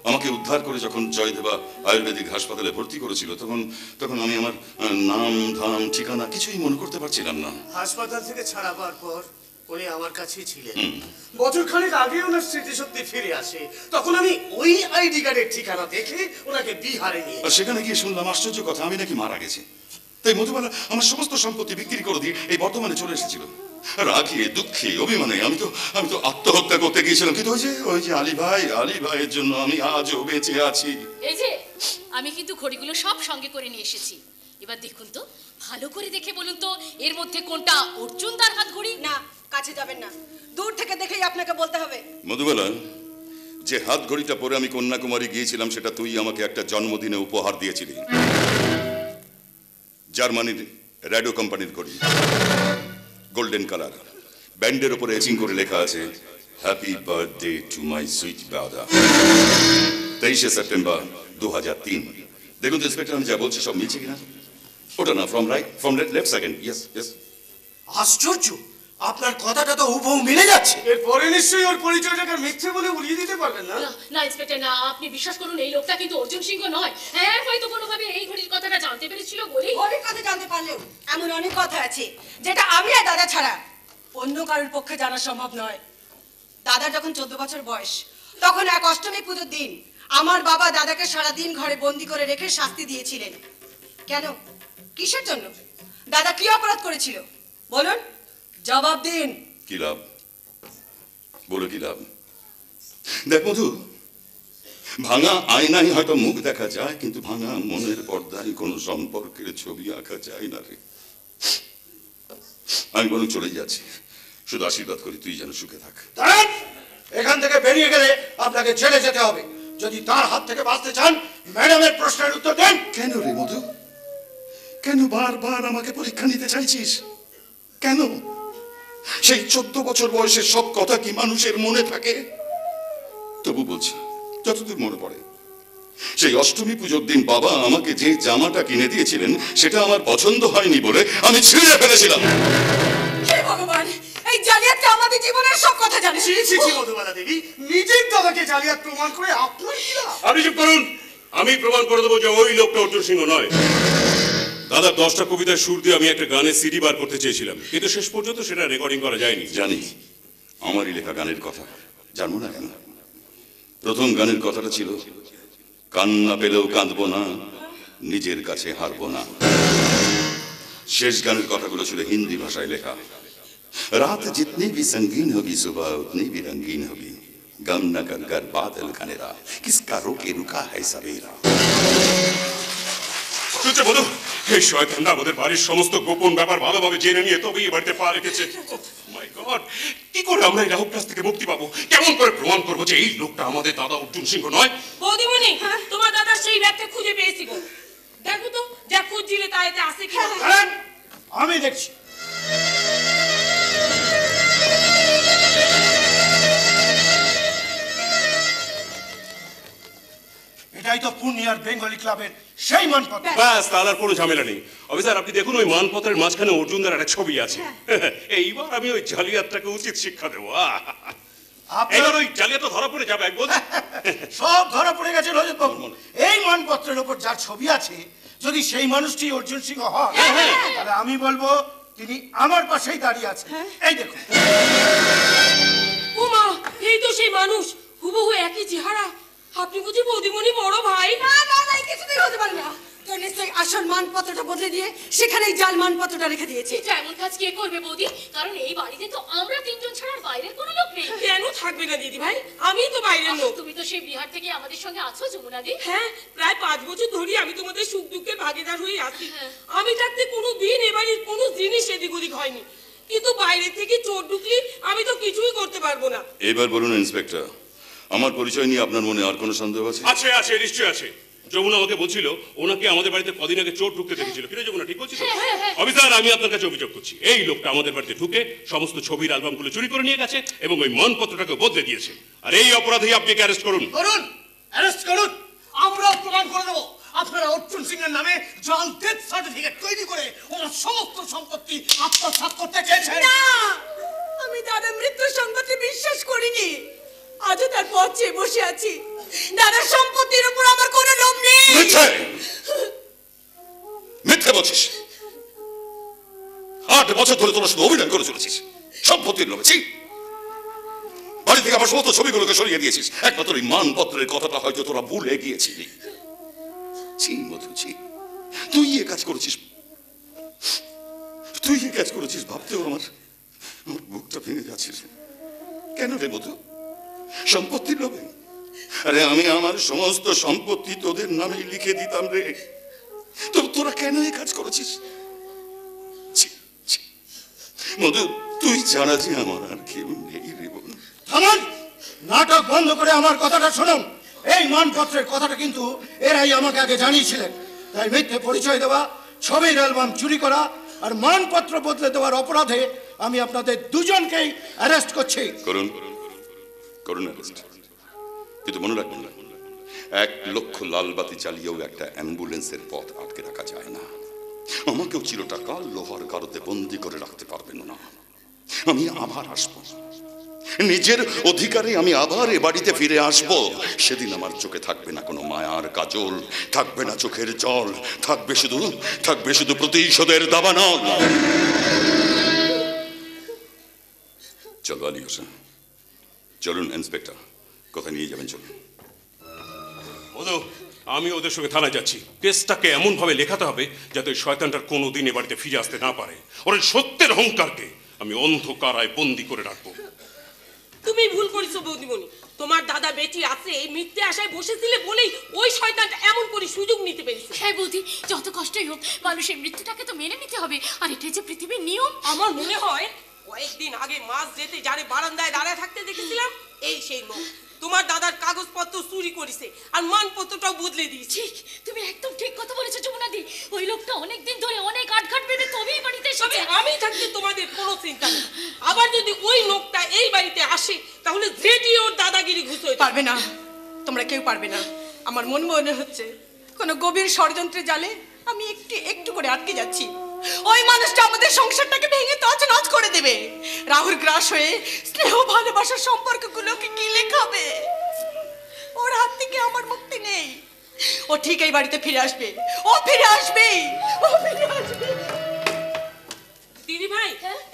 আমাকে উদ্ধার করে যখন জয়দেবা আয়ুর্বেদিক হাসপাতালে ভর্তি করেছিল, তখন আমি আমার নাম ধাম ঠিকানা কিছুই মনে করতে পারছিলাম না। হাসপাতাল থেকে ছাড়া পাওয়ার পর উনি আমার কাছেই ছিলেন। বছর খানেক আগে ওনার স্মৃতিশক্তি ফিরে আসে, তখন আমি ওই আইডি কার্ডের ঠিকানা দেখে ওনাকে বিহারে নিয়ে আর সেখানে গিয়ে শুনলাম আশ্চর্য কথা, আমি নাকি মারা গেছি। তাই মধুবালা আমার সমস্ত সম্পত্তি বিক্রি করে দিয়ে এই বর্তমানে চলে এসেছিল। রাগে, দুঃখে, অভিমানে আমি তো আত্মহত্যা করতে গিয়েছিলাম, কিন্তু ওই যে আলী ভাইয়ের জন্য আমি আজও বেঁচে আছি। এই যে আমি কিন্তু ঘড়িগুলো সব সঙ্গে করে নিয়ে এসেছি, এবার দেখুন তো, ভালো করে দেখে বলুন তো এর মধ্যে কোনটা অর্জুনদার হাত ঘড়ি। না, কাছে যাবেন না, দূর থেকে দেখেই আপনাকে বলতে হবে। মধুবালা, যে হাত ঘড়িটা পরে আমি কন্যাকুমারী গিয়েছিলাম সেটা তুই আমাকে একটা জন্মদিনে উপহার দিয়েছিলি। জার্মানির রেডিও কোম্পানির ঘড়ি, গোল্ডেন কালার, ব্যান্ডের উপরে এচিং করে লেখা আছে happy birthday to my sweet বাদা, 23শে সেপ্টেম্বর 2003। দেখুন তো ইন্সপেক্টর, আমি যা বলছি সব মিলছে কিনা। ওটা না, from left second, yes yes. আশ্চর্য, আপনার কথাটা তো হুবহু মিলে যাচ্ছে। এরপরে নিশ্চয়ই ওর পরিচয়টাকে মিথ্যে বলে উড়িয়ে দিতে পারবেন না? না ইন্সপেক্টর, না, আপনি বিশ্বাস করুন এই লোকটা কিন্তু অর্জুন সিংহ নয়। হ্যাঁ, হয়তো কোনোভাবে এই ঘড়ির কথাটা জানতে পেরেছিল বলেই। অনেক কথা জানতে পারলেও এমন অনেক কথা আছে যেটা আমি আর দাদা ছাড়া অন্য কারোর পক্ষে জানা সম্ভব নয়। দাদার যখন 14 বছর বয়স, তখন এক অষ্টমী পুজোর দিন আমার বাবা দাদাকে সারাদিন ঘরে বন্দি করে রেখে শাস্তি দিয়েছিলেন। কেন, কিসের জন্য, দাদা কি অপরাধ করেছিল বলুন, জবাব দিন। কি লাভ বলে, কি লাভ? দেখ মধু, ভাঙা আয়নায় হয়তো মুখ দেখা যায়, কিন্তু ভাঙা মনের পর্দায় কোনো সম্পর্কের ছবি আঁকা যায় না রে। আমি বরং চলে যাচ্ছি, শুধু আশীর্বাদ করি তুই যেন সুখে থাক। দাঁড়ান, এখান থেকে বেরিয়ে গেলে আপনাকে জেলে যেতে হবে। যদি তার হাত থেকে বাঁচতে চান, ম্যাডামের প্রশ্নের উত্তর দেন। কেন রে মধু, কেন বারবার আমাকে পরীক্ষা নিতে চাইছিস? কেন? সেই 14 বছর বয়সের সব কথা কি মানুষের মনে থাকে? তবু বলছি, যতদূর মনে পড়ে, সেই অষ্টমী পুজোর দিন বাবা আমাকে যে জামাটা কিনে দিয়েছিলেন সেটা আমার পছন্দ হয়নি বলে আমি ছিঁড়ে ফেলেছিলাম। হে ভগবান, এই জালিয়াতটা আমাদের জীবনের সব কথা জানে। ছি ছি ছি মধুবালা দেবী, নিজের দাদাকে জালিয়াত প্রমাণ করে আপনার কি লাভ? আপনি চুপ করুন, আমি প্রমাণ করে দেবো যে ওই লোকটা অর্জুন সিংহ নয়। দাদার 10টা কবিতার সুর দিয়ে আমি একটা গানের সিডি বার করতে চেয়েছিলাম, কিন্তু শেষ পর্যন্ত সেটা রেকর্ডিং করা যায়নি। জানি, আমারই লেখা গানের কথা জানবো না কেন? প্রথম গানের কথাটা ছিল কান্না পেলেও কাঁদবো না, নিজের কাছে হারবো না। শেষ গানের কথাগুলো ছিল হিন্দি ভাষায় লেখা। রাত जितनी भी संगीन होगी सुबह उतनी भी रंगीन होगी, गम न कर कर बादल घनेरा, किसका रोके रुका है सवेरा। শুনছে বলো, এই শয়তানরা আমাদের বাড়ির সমস্ত গোপন ব্যাপার ভালোভাবে জেনে নিয়ে তবেই এই বাড়িতে পা রেখেছে। মাই গড, কি করে আমরা এই রাহুর কাছ থেকে মুক্তি পাবো? কেমন করে প্রমাণ করবো যে এই লোকটা আমাদের দাদা অর্জুন সিংহ নয়? বৌদিমণি, তোমার দাদা সেই ব্যাগটা খুঁজে পেয়েছি গো। দেখো তো, যা খুঁজছিলে তা এতে আছে কি? আমি দেখছি। এটাই তো পূর্ণিয়ার বেঙ্গলি ক্লাবের সেই মানপত্র। ব্যাস, তার আর কোনো ঝামেলা নেই। অফিসার, আপনি দেখুন ওই মানপত্রের মাঝখানে অর্জুনদার একটা ছবি আছে। এইবার আমি ওই জালিয়াতটাকে উচিত শিক্ষা দেবো। এবার ওই জালিয়াত ধরা পড়ে যাবে একবার। সব ধরা পড়ে গেছে রজত বাবু। এই মানপত্রের উপর যার ছবি আছে, যদি সেই মানুষটি অর্জুন সিংহ হয়, তাহলে আমি বলবো তিনি আমার পাশেই দাঁড়িয়ে আছেন। এই দেখুন। উমা, এই তো সেই মানুষ, হুবহু একই চেহারা। আপনি বুঝি বৌদিমণি বড় ভাই? না না না, কিছুতেই হতে পারে না। তো নিশ্চয়ই আসল মানপত্রটা বদলে দিয়ে সেখানেই জাল মানপত্রটা রেখে দিয়েছে। এটা এমন কাজ কে করবে বৌদি? কারণ এই বাড়িতে তো আমরা 3 জন ছাড়া বাইরের কোনো লোক নেই। কেন থাকবে না দিদি ভাই? আমি তো বাইরের লোক। তুমি তো সেই বিহার থেকে আমাদের সঙ্গে আছো যমুনাদি। হ্যাঁ, প্রায় 5 বছর ধরে আমি তোমাদের সুখ দুঃখের ভাগীদার হয়ে আছি। আমি থাকতে কোনো দিন এবারের কোনো জিনিস এদিক ওদিক হয়নি, কিন্তু বাইরে থেকে চোর ঢুকলি আমি তো কিছুই করতে পারবো না। এবার বলুন ইন্সপেক্টর, আমার পরিচয় নিয়ে আপনার মনে আর কোনো সন্দেহ আছে? আছে আছে, নিশ্চয়ই আছে। যমুনা আমাকে বলছিল ওনাকে আমাদের বাড়িতে কদিন আগে চোর ঢুকতে দেখেছিল। কিরে যমুনা, ঠিক বলছি তো? অফিসার, আমি আপনার কাছে অভিযোগ করছি, এই লোকটা আমাদের বাড়িতে ঢুকে সমস্ত ছবির অ্যালবামগুলো চুরি করে নিয়ে গেছে এবং ওই মানপত্রটাকে বদলে দিয়েছে। আর এই অপরাধেই আপনি অ্যারেস্ট করুন। করুন, অ্যারেস্ট করুন। আমরাও প্রমাণ করে দেবো আপনারা অর্জুন সিংহের নামে জাল ডেথ সার্টিফিকেট তৈরি করে ওনার সমস্ত সম্পত্তি আত্মসাৎ করতে চেয়েছেন। না, আমি দাদার মৃত্যুর সংবাদে বিশ্বাস করিনি। আজও তার পথ চেয়ে বসে আছি। দাদার সম্পত্তির উপর আমার কোনো লোভ নেই। মিথ্যে বলছিস। 8 বছর ধরে তোরা শুধু অভিনয় করে চলেছিস সম্পত্তির লোভে। বাড়ি থেকে আমার সমস্ত ছবিগুলোকে সরিয়ে দিয়েছিস, একমাত্র এই মানপত্রের কথাটা হয়তো তোরা ভুলে গিয়েছিলি। ছি মধু, ছি, তুই এ কাজ করেছিস, তুই এ কাজ করেছিস ভাবতেও আমার বুকটা ভেঙে যাচ্ছে। কেন রে মধু? সম্পত্তির লোভে? আরে আমি আমার সমস্ত সম্পত্তি তোদের নামে লিখে দিতাম রে। তোরা কেন এই কাজ করেছিস? ছি, ছি। মধু, তুই ছাড়া যে আমার আর কেউ নেই রে বোন। থামান, নাটক বন্ধ করে আমার কথাটা শুনুন। এই মানপত্রের কথাটা কিন্তু এরাই আমাকে আগে জানিয়েছিলেন। তাই মিথ্যে পরিচয় দেওয়া, ছবির অ্যালবাম চুরি করা আর মানপত্র বদলে দেওয়ার অপরাধে আমি আপনাদের দুজনকেই অ্যারেস্ট করছি। করুন অ্যারেস্ট, কিন্তু মনে রাখবেন না, 1 লক্ষ লাল বাতি চালিয়েও একটা অ্যাম্বুলেন্সের পথ আটকে রাখা যায় না। আমাকেও চিরটাকাল লোহার গারদে বন্দি করে রাখতে পারবেন না। আমি আবার আসবো, নিজের অধিকারে আমি আবার এ বাড়িতে ফিরে আসব। সেদিন আমার চোখে থাকবে না কোনো মায়ার কাজল, থাকবে না চোখের জল, থাকবে শুধু প্রতিশোধের দাবানল। চলো আলী হোসেন, চলুন ইন্সপেক্টর, কোথায় নিয়ে যাবেন চলুন। মধু, আমি ওদের সঙ্গে থানায় যাচ্ছি। কেসটাকে এমন ভাবে লেখাতে হবে যাতে ওই শয়তানটার কোনোদিন এ বাড়িতে ফিরে আসতে না পারে। ওর সত্যের অহংকারকে আমি অন্ধকারায় বন্দি করে রাখবো। তুমি ভুল করেছো বৌদিমণি। তোমার দাদা বেটি আছে এই মিথ্যে আশায় বসেছিলে বলেই ওই শয়তানটা এমন করে সুযোগ নিতে পেরেছে। হ্যাঁ বৌদি, যত কষ্টই হোক মানুষের মৃত্যুটাকে তো মেনে নিতে হবে, আর এটাই যে পৃথিবীর নিয়ম। আমার মনে হয় কয়েকদিন আগে মাস যেতে যারে বারান্দায় দাঁড়ায় থাকতে দেখেছিলাম, এই সেই লোক তোমার দাদার কাগজপত্র চুরি করেছে আর মানপত্রটাও বদলে দিয়েছে। ঠিক, তুমি একদম ঠিক কথা বলেছো যমুনাদি। ওই লোকটা অনেকদিন ধরে অনেক আটঘাট বেঁধে তবেই বাড়িতে এসেছে। আমি থাকতে তোমাদের কোনো চিন্তা নেই। আবার যদি ওই লোকটা এই বাড়িতে আসে তাহলে যেটি ওর দাদাগিরি ঘুষোয় পারবে না, তোমরা কেউ পারবে না। আমার মনে হচ্ছে কোনো গভীর ষড়যন্ত্রে জালে আমি একটু করে আটকে যাচ্ছি। ওই মানুষটা আমাদের সংসারটাকে ভেঙে তছনছ করে দেবে। রাহুল গ্রাস হয়ে স্নেহ ভালোবাসার সম্পর্কগুলোকে কি লেখাবে। ওর হাত থেকে আমার মুক্তি নেই। ও ঠিক এই বাড়িতে ফিরে আসবে, ও ফিরে আসবে। দিদি ভাই,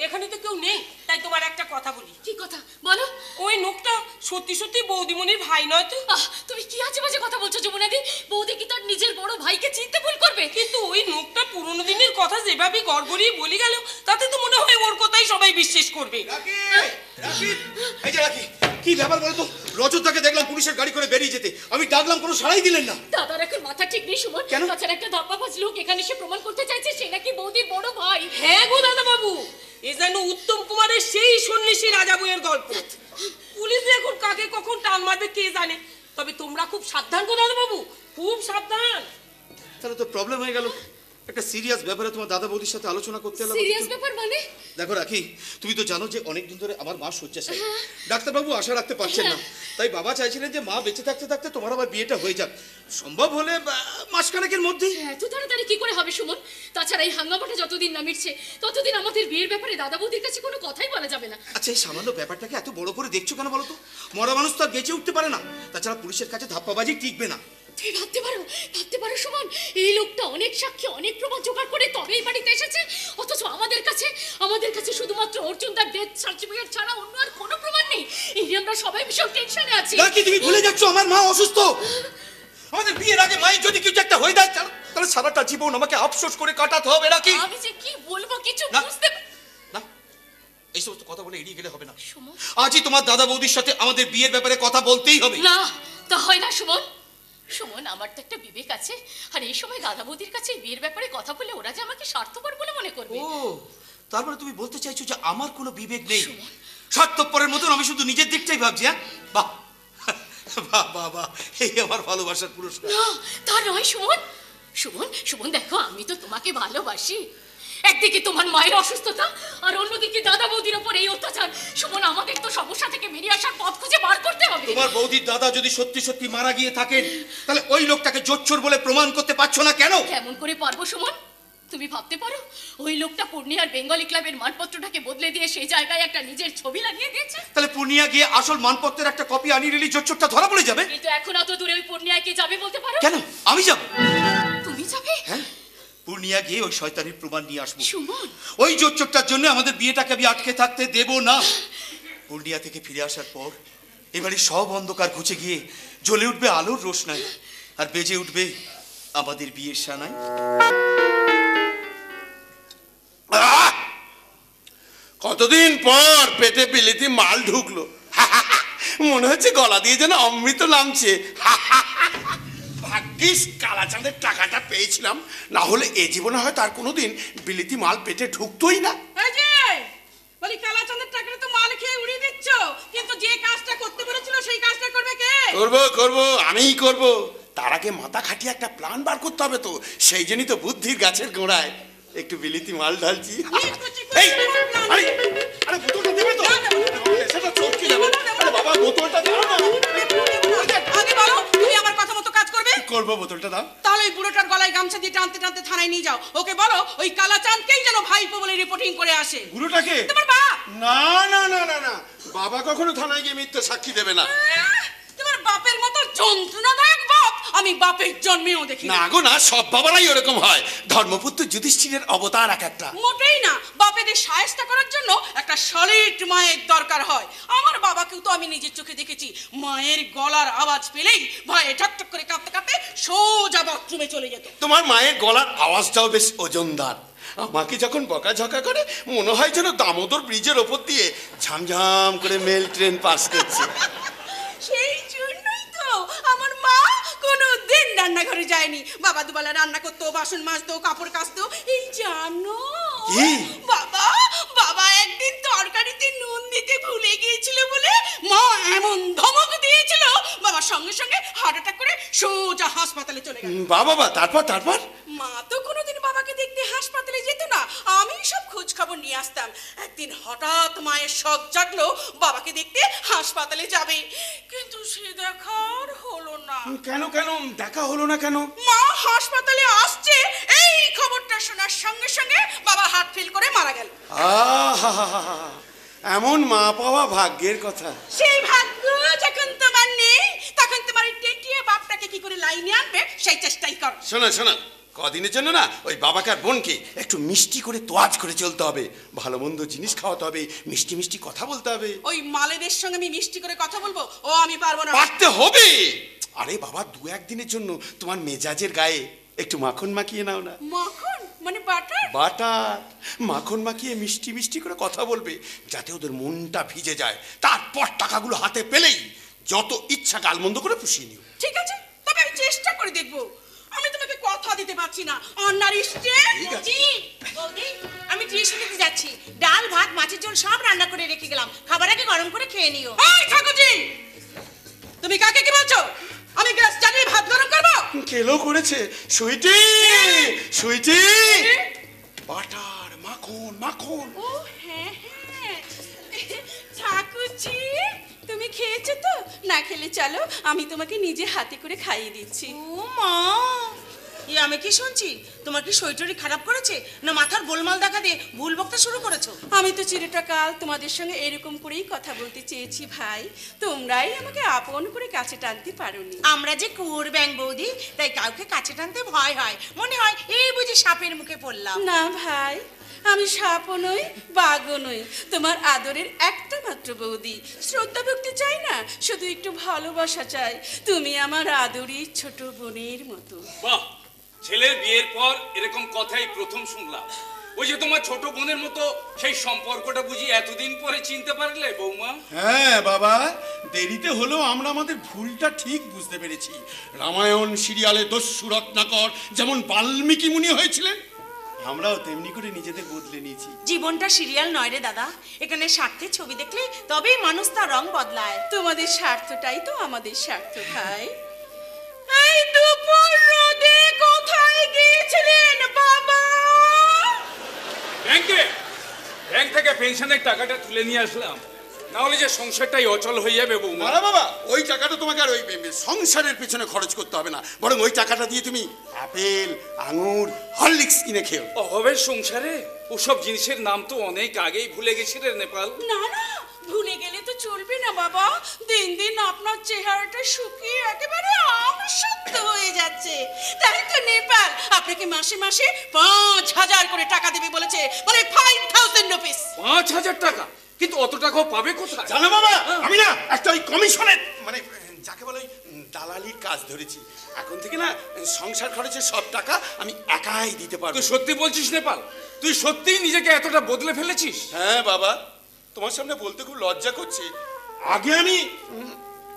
এখানে তো কেউ নেই, তাই তোমার একটা কথা বলি। কি কথা বলো? ওই লোকটা সত্যি সত্যি বৌদিমণির ভাই নয় তো? তুমি কি আজে বাজে কথা বলছো যমুনাদি? বৌদি কি তার নিজের বড় ভাইকে চিনতে ভুল করবে? কিন্তু ওই লোকটা পুরনো দিনের কথা যেভাবে গড়গড়িয়ে বলে গেল, তাতে তো মনে হয় ওর কথাই সবাই বিশ্বাস করবে। এই যে রাখি, কি ব্যাপার বলো তো? রজতদাকে দেখলাম পুলিশের গাড়ি করে বেরিয়ে যেতে, আমি ডাকলাম কোনো সাড়াই দিলেন না। দাদার এখন মাথা ঠিক নেই সুমন। কেন? তাছাড়া একটা ধাপ্পাবাজ লোক এখানে এসে প্রমাণ করতে চাইছে সে নাকি বৌদির বড় ভাই। হ্যাঁ গো দাদা বাবু, এ যেন উত্তম কুমারের সেই সন্ন্যাসী রাজা বইয়ের গল্প। পুলিশ এখন কাকে কখন টান মারবে কে জানে। তবে তোমরা খুব সাবধান গো দাদা বাবু, খুব সাবধান। তাহলে তো প্রবলেম হয়ে গেল। একটা সিরিয়াস ব্যাপারে তোমার দাদা বৌদির সাথে আলোচনা করতে এলাম। সিরিয়াস ব্যাপার মানে? দেখো রাখি, তুমি তো জানো যে অনেকদিন ধরে আমার মা শয্যাশায়ী। ডাক্তারবাবু আশা রাখতে পারছেন না, তাই বাবা চাইছিলেন যে মা বেঁচে থাকতে থাকতে তোমার আবার বিয়েটা হয়ে যাক, সম্ভব হলে মাসখানেকের মধ্যেই। এত তাড়াতাড়ি কি করে হবে সুমন? তাছাড়া এই হাঙ্গামাটা যতদিন না মিটছে ততদিন আমাদের বিয়ের ব্যাপারে দাদা বৌদির কাছে কোনো কথাই বলা যাবে না। আচ্ছা, এই সামান্য ব্যাপারটাকে এত বড় করে দেখছো কেন বলো তো? মরা মানুষ তো আর বেঁচে উঠতে পারে না, তাছাড়া পুলিশের কাছে ধাপ্পাবাজি টিকবে না। তুই ভাবতে পারো সুমন, এই লোকটা অনেক সাক্ষী অনেক প্রমাণ জোগাড় করে তবেই বাড়িতে এসেছে, অথচ আমাদের কাছে শুধুমাত্র অর্জুনদার ডেথ সার্টিফিকেট ছাড়া অন্য আর কোনো প্রমাণ নেই। এই নিয়ে আমরা সবাই ভীষণ টেনশনে আছি। নাকি তুমি ভুলে যাচ্ছ আমার মা অসুস্থ? আমাদের বিয়ের আগে মায়ের যদি কিছু একটা হয়ে যায় তাহলে সারাটা জীবন আমাকে আফসোস করে কাটাতে হবে নাকি? আমি যে কি বলবো কিছু বুঝতে না, এই সমস্ত কথা বলে এড়িয়ে গেলে হবে না। আজই তোমার দাদা বৌদির সাথে আমাদের বিয়ের ব্যাপারে কথা বলতেই হবে। না, তা হয় না সুমন। সুমন, আমার তো একটা বিবেক আছে, আর এই সময় দাদা বৌদির কাছে বিয়ের ব্যাপারে কথা বলে ওরা যে আমাকে স্বার্থপর বলে মনে করবে। ও, তারপরে তুমি বলতে চাইছো যে আমার কোনো বিবেক নেই? স্বার্থপরের মতন আমি শুধু নিজের দিকটাই ভাবছি। হ্যাঁ, বাহ বাহ বাহ বাহ, এই আমার ভালোবাসার পুরস্কার। না, তা নয় সুমন, দেখো আমি তো তোমাকে ভালোবাসি। একদিকে তোমার মায়ের অসুস্থতা আর অন্যদিকে দাদা বৌদির উপর এই অত্যাচার। সুমন, আমাদের তো সমস্যা থেকে বেরিয়ে আসার পথ খুঁজে বার করতে হবে। তোমার বৌদির দাদা যদি সত্যি সত্যি মারা গিয়ে থাকেন তাহলে ওই লোকটাকে জোচ্চোর বলে প্রমাণ করতে পারছো না কেন? কেমন করে পারবো সুমন? তুমি ভাবতে পারো ওই লোকটা পূর্ণিয়ার বেঙ্গলি ক্লাবের মানপত্রটাকে বদলে দিয়ে সেই জায়গায় একটা নিজের ছবি লাগিয়ে দিয়েছে। তাহলে পূর্ণিয়া গিয়ে আসল মানপত্রের একটা কপি আনিয়ে নিলে জোচ্চোরটা ধরা পড়ে যাবে। কিন্তু এখন অত দূরে ওই পূর্ণিয়ায় কে যাবে বলতে পারো? কেন আমি যাব? তুমি যাবে? হ্যাঁ, পূর্ণিয়া গিয়ে ওই শয়তানির প্রমাণ নিয়ে আসবো। সুমন, ওই জোচ্চোরটার জন্য আমাদের বিয়েটাকে আমি আটকে থাকতে দেব না। পূর্ণিয়া থেকে ফিরে আসার পর এবারে সব অন্ধকার ঘুচে গিয়ে জ্বলে উঠবে আলোর রোশনাই, আর বেজে উঠবে আমাদের বিয়ের সানাই। কতদিন পর পেটে বিলিতি মাল ঢুকলো, মনে হচ্ছে গলা দিয়ে যেন অমৃত নামছে। ভাগ্য ভাগ্যিস কালাচাঁদের টাকাটা পেয়েছিলাম, না হলে এ জীবনে হয় তার কোনোদিন বিলিতি মাল পেটে ঢুকতোই না। এই যে বলি কালাচাঁদের টাকাটা তো মাল খেয়ে উড়িয়ে দিচ্ছ, কিন্তু যে কাজটা করতে বলেছিল সেই কাজটা করবে কে? করব আমিই করব। তার আগে মাথা খাটিয়ে একটা প্ল্যান বার করতে হবে তো, সেই জন্যই তো বুদ্ধির গাছের গোড়ায় একটু বিলিতি মাল ঢালছি। এই, আরে আরে বোতলটা দেবে তো? সেটা চটকে যাবে। আরে বাবা বোতলটা দাও না। আগে বলো তুমি আমার কথা মতো কাজ করবে? করবো, বোতলটা দাও। তাহলে ওই বুড়োটার গলায় গামছা দিয়ে টানতে টানতে থানায় নিয়ে যাও। ওকে বলো ওই কালাচাঁদকেই যেন ভাইপো বলে রিপোর্টিং করে আসে। বুড়োটাকে? তোমার বাপ? না না না না না, বাবা কখনো থানায় গিয়ে মিথ্যা সাক্ষী দেবে না। তোমার বাপের মতো যন্ত্রণাদায়ক বাপ আমি বাপের জন্মেও দেখি না গো না, সব বাবারাই ওরকম হয়। ধর্মপুত্র যুধিষ্ঠিরের অবতার এক একটা। মোটেই না, বাপেদের সায়স্তা করার জন্য একটা সলিড মায়ের দরকার হয়। আমার বাবাকেও তো আমি নিজের চোখে দেখেছি, মায়ের গলার আওয়াজ পেলেই ভয়ে ঠকঠক করে কাঁপতে কাঁপতে সোজা বাথরুমে চলে যেত। তোমার মায়ের গলার আওয়াজটাও বেশ ওজনদার। আমাকে যখন বকাঝকা করে মনে হয় যেন দামোদর ব্রিজের ওপর দিয়ে ঝামঝাম করে মেল ট্রেন পাস করছে। সেই জন্যই তো আমার মা কোনো দিন রান্নাঘরে যায়নি। বাবা দুবেলা রান্না করতো, বাসন মাজতো, কাপড় কাচতো। এই জানো বাবা বাবা একদিন তরকারিতে নুন দিতে ভুলে গিয়েছিল বলে মা এমন ধমক দিয়েছিল, বাবা সঙ্গে সঙ্গে হার্ট অ্যাটাক করে সোজা হাসপাতালে চলে গেল। বাবা তারপর মা তো কোনোদিন বাবাকে দেখতে হাসপাতালে যেত না, আমি সব খোঁজ খবর নিয়ে আসতাম। একদিন হঠাৎ মায়ের শখ জাগলো বাবাকে দেখতে হাসপাতালে যাবে, কিন্তু সে দেখার হলো না। কেন দেখা হলো না কেন? মা হাসপাতালে আসছে এই খবরটা শোনার সঙ্গে সঙ্গে বাবা হার্ট ফেল করে মারা গেল। এমন মা পাওয়া ভাগ্যের কথা। সেই ভাগ্য যখন তোমার নেই তখন তোমার টেটিয়ে বাপটাকে কি করে লাইনে আনবে সেই চেষ্টাই কর। শোনো কদিনের জন্য না ওই বাবাকে আর বোনকে একটু মিষ্টি করে তোয়াজ করে চলতে হবে, ভালো মন্দ জিনিস খাওয়াতে হবে, মিষ্টি মিষ্টি কথা বলতে হবে। ওই মালেদের সঙ্গে আমি মিষ্টি করে কথা বলবো? ও আমি পারবো না। পারতে হবে। আরে বাবা, 2-1 দিনের জন্য তোমার মেজাজের গায়ে একটু মাখন মাখিয়ে নাও না। মাখন মানে বাটার? বাটার মাখন মাখিয়ে মিষ্টি মিষ্টি করে কথা বলবে, যাতে ওদের মনটা ভিজে যায়। তারপর টাকাগুলো হাতে পেলেই যত ইচ্ছা গালমন্দ করে পুষিয়ে নিও। ঠিক আছে, তবে আমি চেষ্টা করে দেখবো। আমি তোমাকে কথা দিতে পারছি না। অন্যার বৌদি আমি টিউশন দিতে যাচ্ছি, ডাল ভাত মাছের ঝোল সব রান্না করে রেখে গেলাম, খাবার আগে গরম করে খেয়ে নিও। এই ঠাকুরজি, তুমি কাকে কি বলছো? আমি গ্যাস জ্বালিয়ে ভাত গরম করবো? কেলো করেছে সুইটি বাটার মাখন। ও হ্যাঁ ঠাকুরজি, তুমি খেয়েছো তো? না খেলে চলো আমি তোমাকে নিজে হাতে করে খাইয়ে দিচ্ছি। ও মা, আমি কি শুনছি? তোমার কি শরীর খারাপ করেছে, না মাথার গোলমাল দেখা দিয়ে ভুল বকতে শুরু করেছো? আমি তো চিরটা কাল তোমাদের সঙ্গে এরকম করেই কথা বলতে চেয়েছি ভাই, তোমরাই আমাকে আপন করে কাছে টানতে পারোনি। আমরা যে কুয়োর ব্যাং বৌদি, তাই কাউকে কাছে টানতে ভয় হয়, মনে হয় এই বুঝি সাপের মুখে পড়লাম। না ভাই, আমি সাপও নই বাঘও নই, তোমার আদরের একটা মাত্র বৌদি। শ্রদ্ধা ভক্তি চাই না, শুধু একটু ভালোবাসা চাই। তুমি আমার আদরি ছোট বোনের মতো। বাহ, ছেলের বিয়ের পর এরকম কথাই প্রথম শুনলাম। ওই যে তোমার ছোট বোনের মতো সেই সম্পর্কটা বুঝি এতদিন পরে চিনতে পারলে বৌমা? হ্যাঁ বাবা, দেরিতে হলেও আমরা আমাদের ভুলটা ঠিক বুঝতে পেরেছি। রামায়ণ সিরিয়ালে দস্যু রত্নাকর যেমন বাল্মীকি মুনি হয়েছিলেন, আমরাও তেমনি করে নিজেদের বদলে নিয়েছি। জীবনটা সিরিয়াল নয় রে দাদা, এখানে স্বার্থের ছবি দেখলে তবেই মানুষ তার রং বদলায়। তোমাদের স্বার্থটাই তো আমাদের স্বার্থ ভাই। এই দুপুর রোদে কোথায় গিয়েছিলেন বাবা? ব্যাংক থেকে পেনশনের টাকাটা তুলে নিয়ে আসলাম, না হলে যে সংসারটাই অচল হয়ে যাবে বৌমা। আরে বাবা, ওই টাকাটা তোমাকে আর ওই সংসারের পেছনে খরচ করতে হবে না, বরং ওই টাকাটা দিয়ে তুমি আপেল আঙুর হরলিক্স কিনে খেও। অভাবের সংসারে ওসব জিনিসের নাম তো অনেক আগেই ভুলে গেছি রে নেপাল। না না, ভুলে গেলে তো চলবে না বাবা। দিন দিন আপনার চেহারাটা শুকিয়ে একেবারে আমসত্ব হয়ে যাচ্ছে। তাই তো নেপাল আপনাকে মাসে মাসে 5,000 করে টাকা দেবে বলেছে, মানে 5,000 রুপিস। 5,000 টাকা? কিন্তু অত টাকাও পাবে কোথায়? জানো বাবা, আমি না একটা ওই কমিশনের মানে যাকে বলে দালালির কাজ ধরেছি। এখন থেকে না সংসার খরচের সব টাকা আমি একাই দিতে পারবো। তুই সত্যি বলছিস নেপাল? তুই সত্যিই নিজেকে এতটা বদলে ফেলেছিস? হ্যাঁ বাবা, তোমার সামনে বলতে খুব লজ্জা করছে। আগে আমি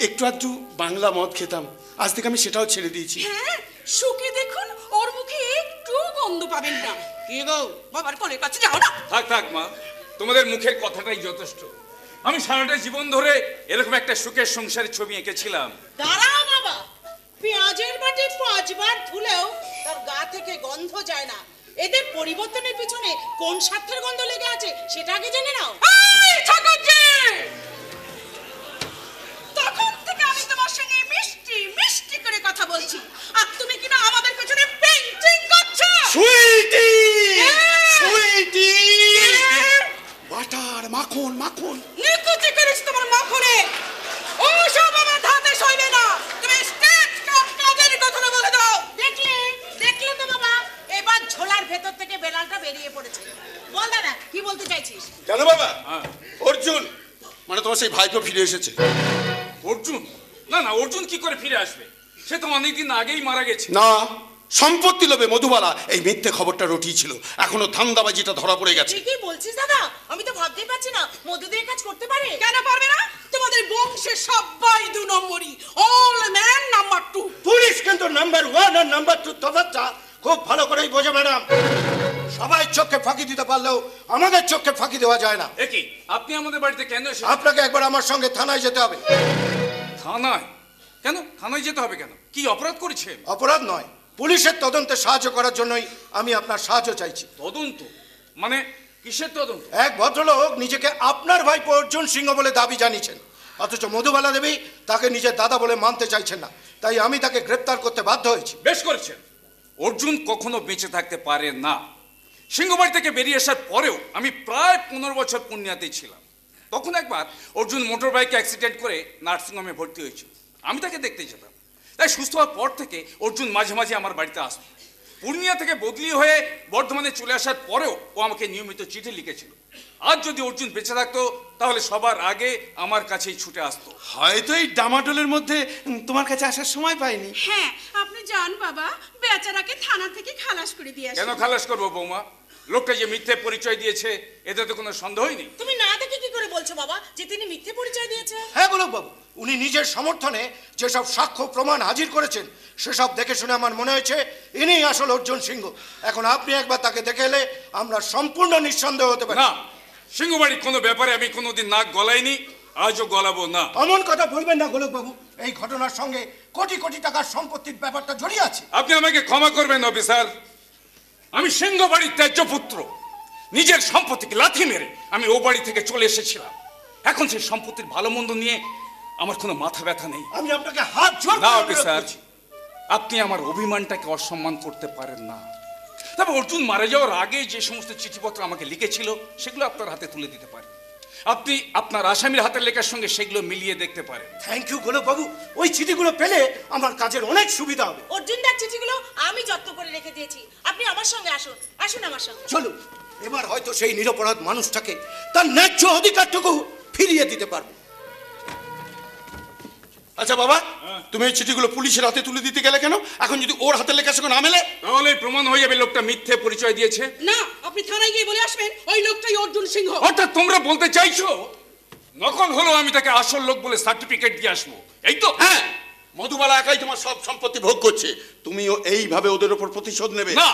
একটু আধটু বাংলা মদ খেতাম, আজ থেকে আমি সেটাও ছেড়ে দিয়েছি। হ্যাঁ, সুখে দেখুন ওর মুখে একটু গন্ধ পাবেন না। কি গো, বাবার কোলের কাছে যাও না। থাক থাক মা, তোমাদের মুখের কথাটাই যথেষ্ট। আমি সারাটা জীবন ধরে এরকম একটা সুখের সংসারের ছবি এঁকেছিলাম। দাঁড়াও বাবা, পেঁয়াজের বাটি 5 বার ধুলেও তার গা থেকে গন্ধ যায় না। এদের পরিবর্তনের পিছনে কোন স্বার্থের গন্ধ লেগে আছে সেটা আগে জেনে নাও। এই ঠাকুরজি, তখন থেকে আমি তোমার সঙ্গে মিষ্টি মিষ্টি করে কথা বলছি, আর তুমি কিনা আমাদের পেছনে পেইন্টিং করছো। সুইটি, সুইটি, বাটার মাখন মাখন নিকুচি করিস তোমার মাখনে। ও সব আমার ধাতে সইবে না। তুমি স্টেট কাজের কথা বলে দাও। দেখলে তো বাবা, এবার ঝোলার ভেতর থেকে বেলালটা বেরিয়ে পড়েছে। বল দাদা, কি বলতে চাইছিস? জানো বাবা, অর্জুন মানে তোমার সেই ভাইপো ফিরে এসেছে। অর্জুন? না না, অর্জুন কি করে ফিরে আসবে? সে তো অনেকদিন আগেই মারা গেছে। না, সম্পত্তি লোভে মধুবালা এই মিথ্যে খবরটা রটিয়েছিল, এখনো ধান্দাবাজিটা ধরা পড়ে গেছে। ঠিকই বলছিস দাদা, আমি তো ভাবতেই পারছি না মধু দিয়ে কাজ করতে পারে। কেন পারবে না? তোমাদের বংশে সবাই 2 নম্বরই, অল ম্যান নাম্বার 2। পুলিশ কিন্তু নাম্বার 1 আর নাম্বার 2 তফাৎটা খুব ভালো করেই বোঝে ম্যাডাম। সবাই চোখে ফাঁকি দিতে পারলেও আমাদের চোখে ফাঁকি দেওয়া যায় না। এ কি, আপনি আমাদের বাড়িতে কেন এসেছেন? আপনাকে একবার আমার সঙ্গে থানায় যেতে হবে। থানায়? কেন থানায় যেতে হবে কেন? কি অপরাধ করেছেন? অপরাধ নয়, পুলিশের তদন্তে সাহায্য করার জন্যই আমি আপনার সাহায্য চাইছি। তদন্ত মানে কিসের তদন্ত? এক ভদ্রলোক নিজেকে আপনার ভাইপো অর্জুন সিংহ বলে দাবি জানিয়েছেন, অথচ মধুবালা দেবী তাকে নিজের দাদা বলে মানতে চাইছেন না, তাই আমি তাকে গ্রেপ্তার করতে বাধ্য হয়েছি। বেশ করেছেন। অর্জুন কখনো বেঁচে থাকতে পারে না। সিংহবাড়ি থেকে বেরিয়ে আসার পরেও আমি প্রায় 15 বছর পুণ্যাতে ছিলাম। তখন একবার অর্জুন মোটর বাইকে অ্যাক্সিডেন্ট করে নার্সিংহোমে ভর্তি হয়েছিল। আমি তাকে দেখতে যেতাম, তাই সুস্থ হওয়ার পর থেকে অর্জুন মাঝে মাঝে আমার বাড়িতে আসতো। পূর্ণিয়া থেকে বদলি হয়ে বর্ধমানে চলে আসার পরেও ও আমাকে নিয়মিত চিঠি লিখেছিল। আজ যদি অর্জুন বেঁচে থাকতো তাহলে সবার আগে আমার কাছেই ছুটে আসতো। হয়তো এই ডামাডোলের মধ্যে তোমার কাছে আসার সময় পাইনি। হ্যাঁ, আপনি যান বাবা, বেচারাকে থানা থেকে খালাস করে দিয়ে আসুন। কেন খালাস করবো বৌমা? লোকটা যে মিথ্যে পরিচয় দিয়েছে এতে তো কোনো সন্দেহই নেই। তুমি না দেখে কি করে বলছো বাবা যে তিনি মিথ্যে পরিচয় দিয়েছে? হ্যাঁ গোলক বাবু, উনি নিজের সমর্থনে যেসব সাক্ষ্য প্রমাণ হাজির করেছেন সেসব দেখে শুনে আমার মনে হয়েছে ইনি আসল অর্জুন সিংহ। এখন আপনি একবার তাকে দেখে এলে আমরা সম্পূর্ণ নিঃসন্দেহ হতে পারি। না, সিংহবাড়ির কোনো ব্যাপারে আমি কোনোদিন নাক গলাইনি, আজও গলাবো না। এমন কথা বলবেন না গোলক বাবু, এই ঘটনার সঙ্গে কোটি কোটি টাকার সম্পত্তির ব্যাপারটা জড়িয়ে আছে। আপনি আমাকে ক্ষমা করবেন অফিসার, আমি সিংহবাড়ির ত্যায্য পুত্র। নিজের সম্পত্তিকে লাথি মেরে আমি ও বাড়ি থেকে চলে এসেছিলাম। এখন সেই সম্পত্তির ভালো মন্দ নিয়ে আমার কোনো মাথা ব্যথা নেই। আমি আপনাকে হাত জোড় না করে অনুরোধ অফিসার, করছি। আপনি আমার অভিমানটাকে অসম্মান করতে পারেন না। তবে অর্জুন মারা যাওয়ার আগে যে সমস্ত চিঠিপত্র আমাকে লিখেছিল সেগুলো আপনার হাতে তুলে দিতে পারেন। আপনি আপনার আসামির হাতের লেখার সঙ্গে সেগুলো মিলিয়ে দেখতে পারেন। থ্যাংক ইউ গোলক বাবু, ওই চিঠিগুলো পেলে আমার কাজের অনেক সুবিধা হবে। অর্জুনদার চিঠিগুলো আমি যত্ন করে রেখে দিয়েছি। আপনি আমার সঙ্গে আসুন, আসুন আমার সঙ্গে। চলুন, এবার হয়তো সেই নিরপরাধ মানুষটাকে তার ন্যায্য অধিকারটুকু ফিরিয়ে দিতে পারবো। আচ্ছা বাবা, তুমি এই চিঠিগুলো পুলিশের হাতে তুলে দিতে গেলে কেন? এখন যদি ওর হাতের লেখার সঙ্গে না মেলে তাহলে প্রমাণ হয়ে যাবে লোকটা মিথ্যে পরিচয় দিয়েছে। না, আপনি থানায় গিয়ে বলে আসবেন ওই লোকটাই অর্জুন সিংহ। অর্থাৎ তোমরা বলতে চাইছো নকল হলো আমি তাকে আসল লোক বলে সার্টিফিকেট দিয়ে আসবো, এই তো? হ্যাঁ, মধুবালা একাই তোমার সব সম্পত্তি ভোগ করছে, তুমিও এইভাবে ওদের উপর প্রতিশোধ নেবে। না,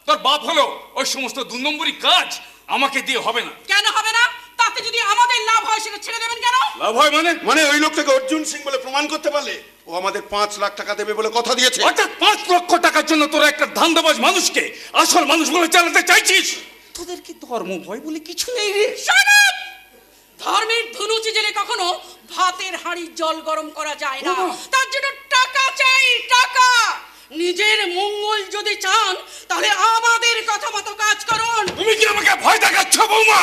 তোর বাপ হলো ওই সমস্ত 2 নম্বরই কাজ আমাকে দিয়ে হবে না। কেন হবে না? তাতে যদি আমাদের লাভ হয় সেটা ছেড়ে দেবেন কেন? লাভ হয় মানে ওই লোকটাকে অর্জুন সিং বলে প্রমাণ করতে পারলে ও আমাদের 5 লাখ টাকা দেবে বলে কথা দিয়েছে। অর্থাৎ 5 লক্ষ টাকার জন্য তোরা একটা ধান্দাবাজ মানুষকে আসল মানুষ বলে চালাতে চাইছিস? তোদের কি ধর্ম ভয় বলে কিছু নেই রে? ধর্মের ধনুচি জেলে কখনো ভাতের হাঁড়ির জল গরম করা যায় না। তার জন্য টাকা চাই, টাকা। নিজের মঙ্গল যদি চান তাহলে আমাদের কথা মতো কাজ করুন। তুমি কি আমাকে ভয় দেখাচ্ছ বৌমা?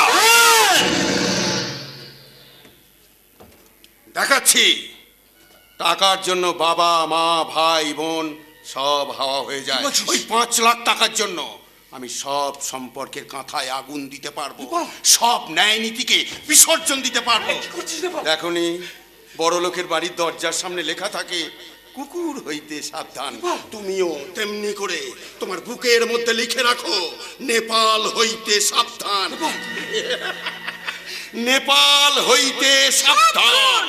দেখাচ্ছি। টাকার জন্য বাবা মা ভাই বোন সব হাওয়া হয়ে যায়। ওই 5 লাখ টাকার জন্য আমি সব সম্পর্কের কাঁথায় আগুন দিতে পারবো, সব ন্যায় নীতিকে বিসর্জন দিতে পারবো। দেখনি বড় লোকের বাড়ির দরজার সামনে লেখা থাকে কুকুর হইতে সাবধান, তুমিও তেমনি করে তোমার বুকের মধ্যে লিখে রাখো নেপাল হইতে সাবধান। নেপাল হইতে সাবধান।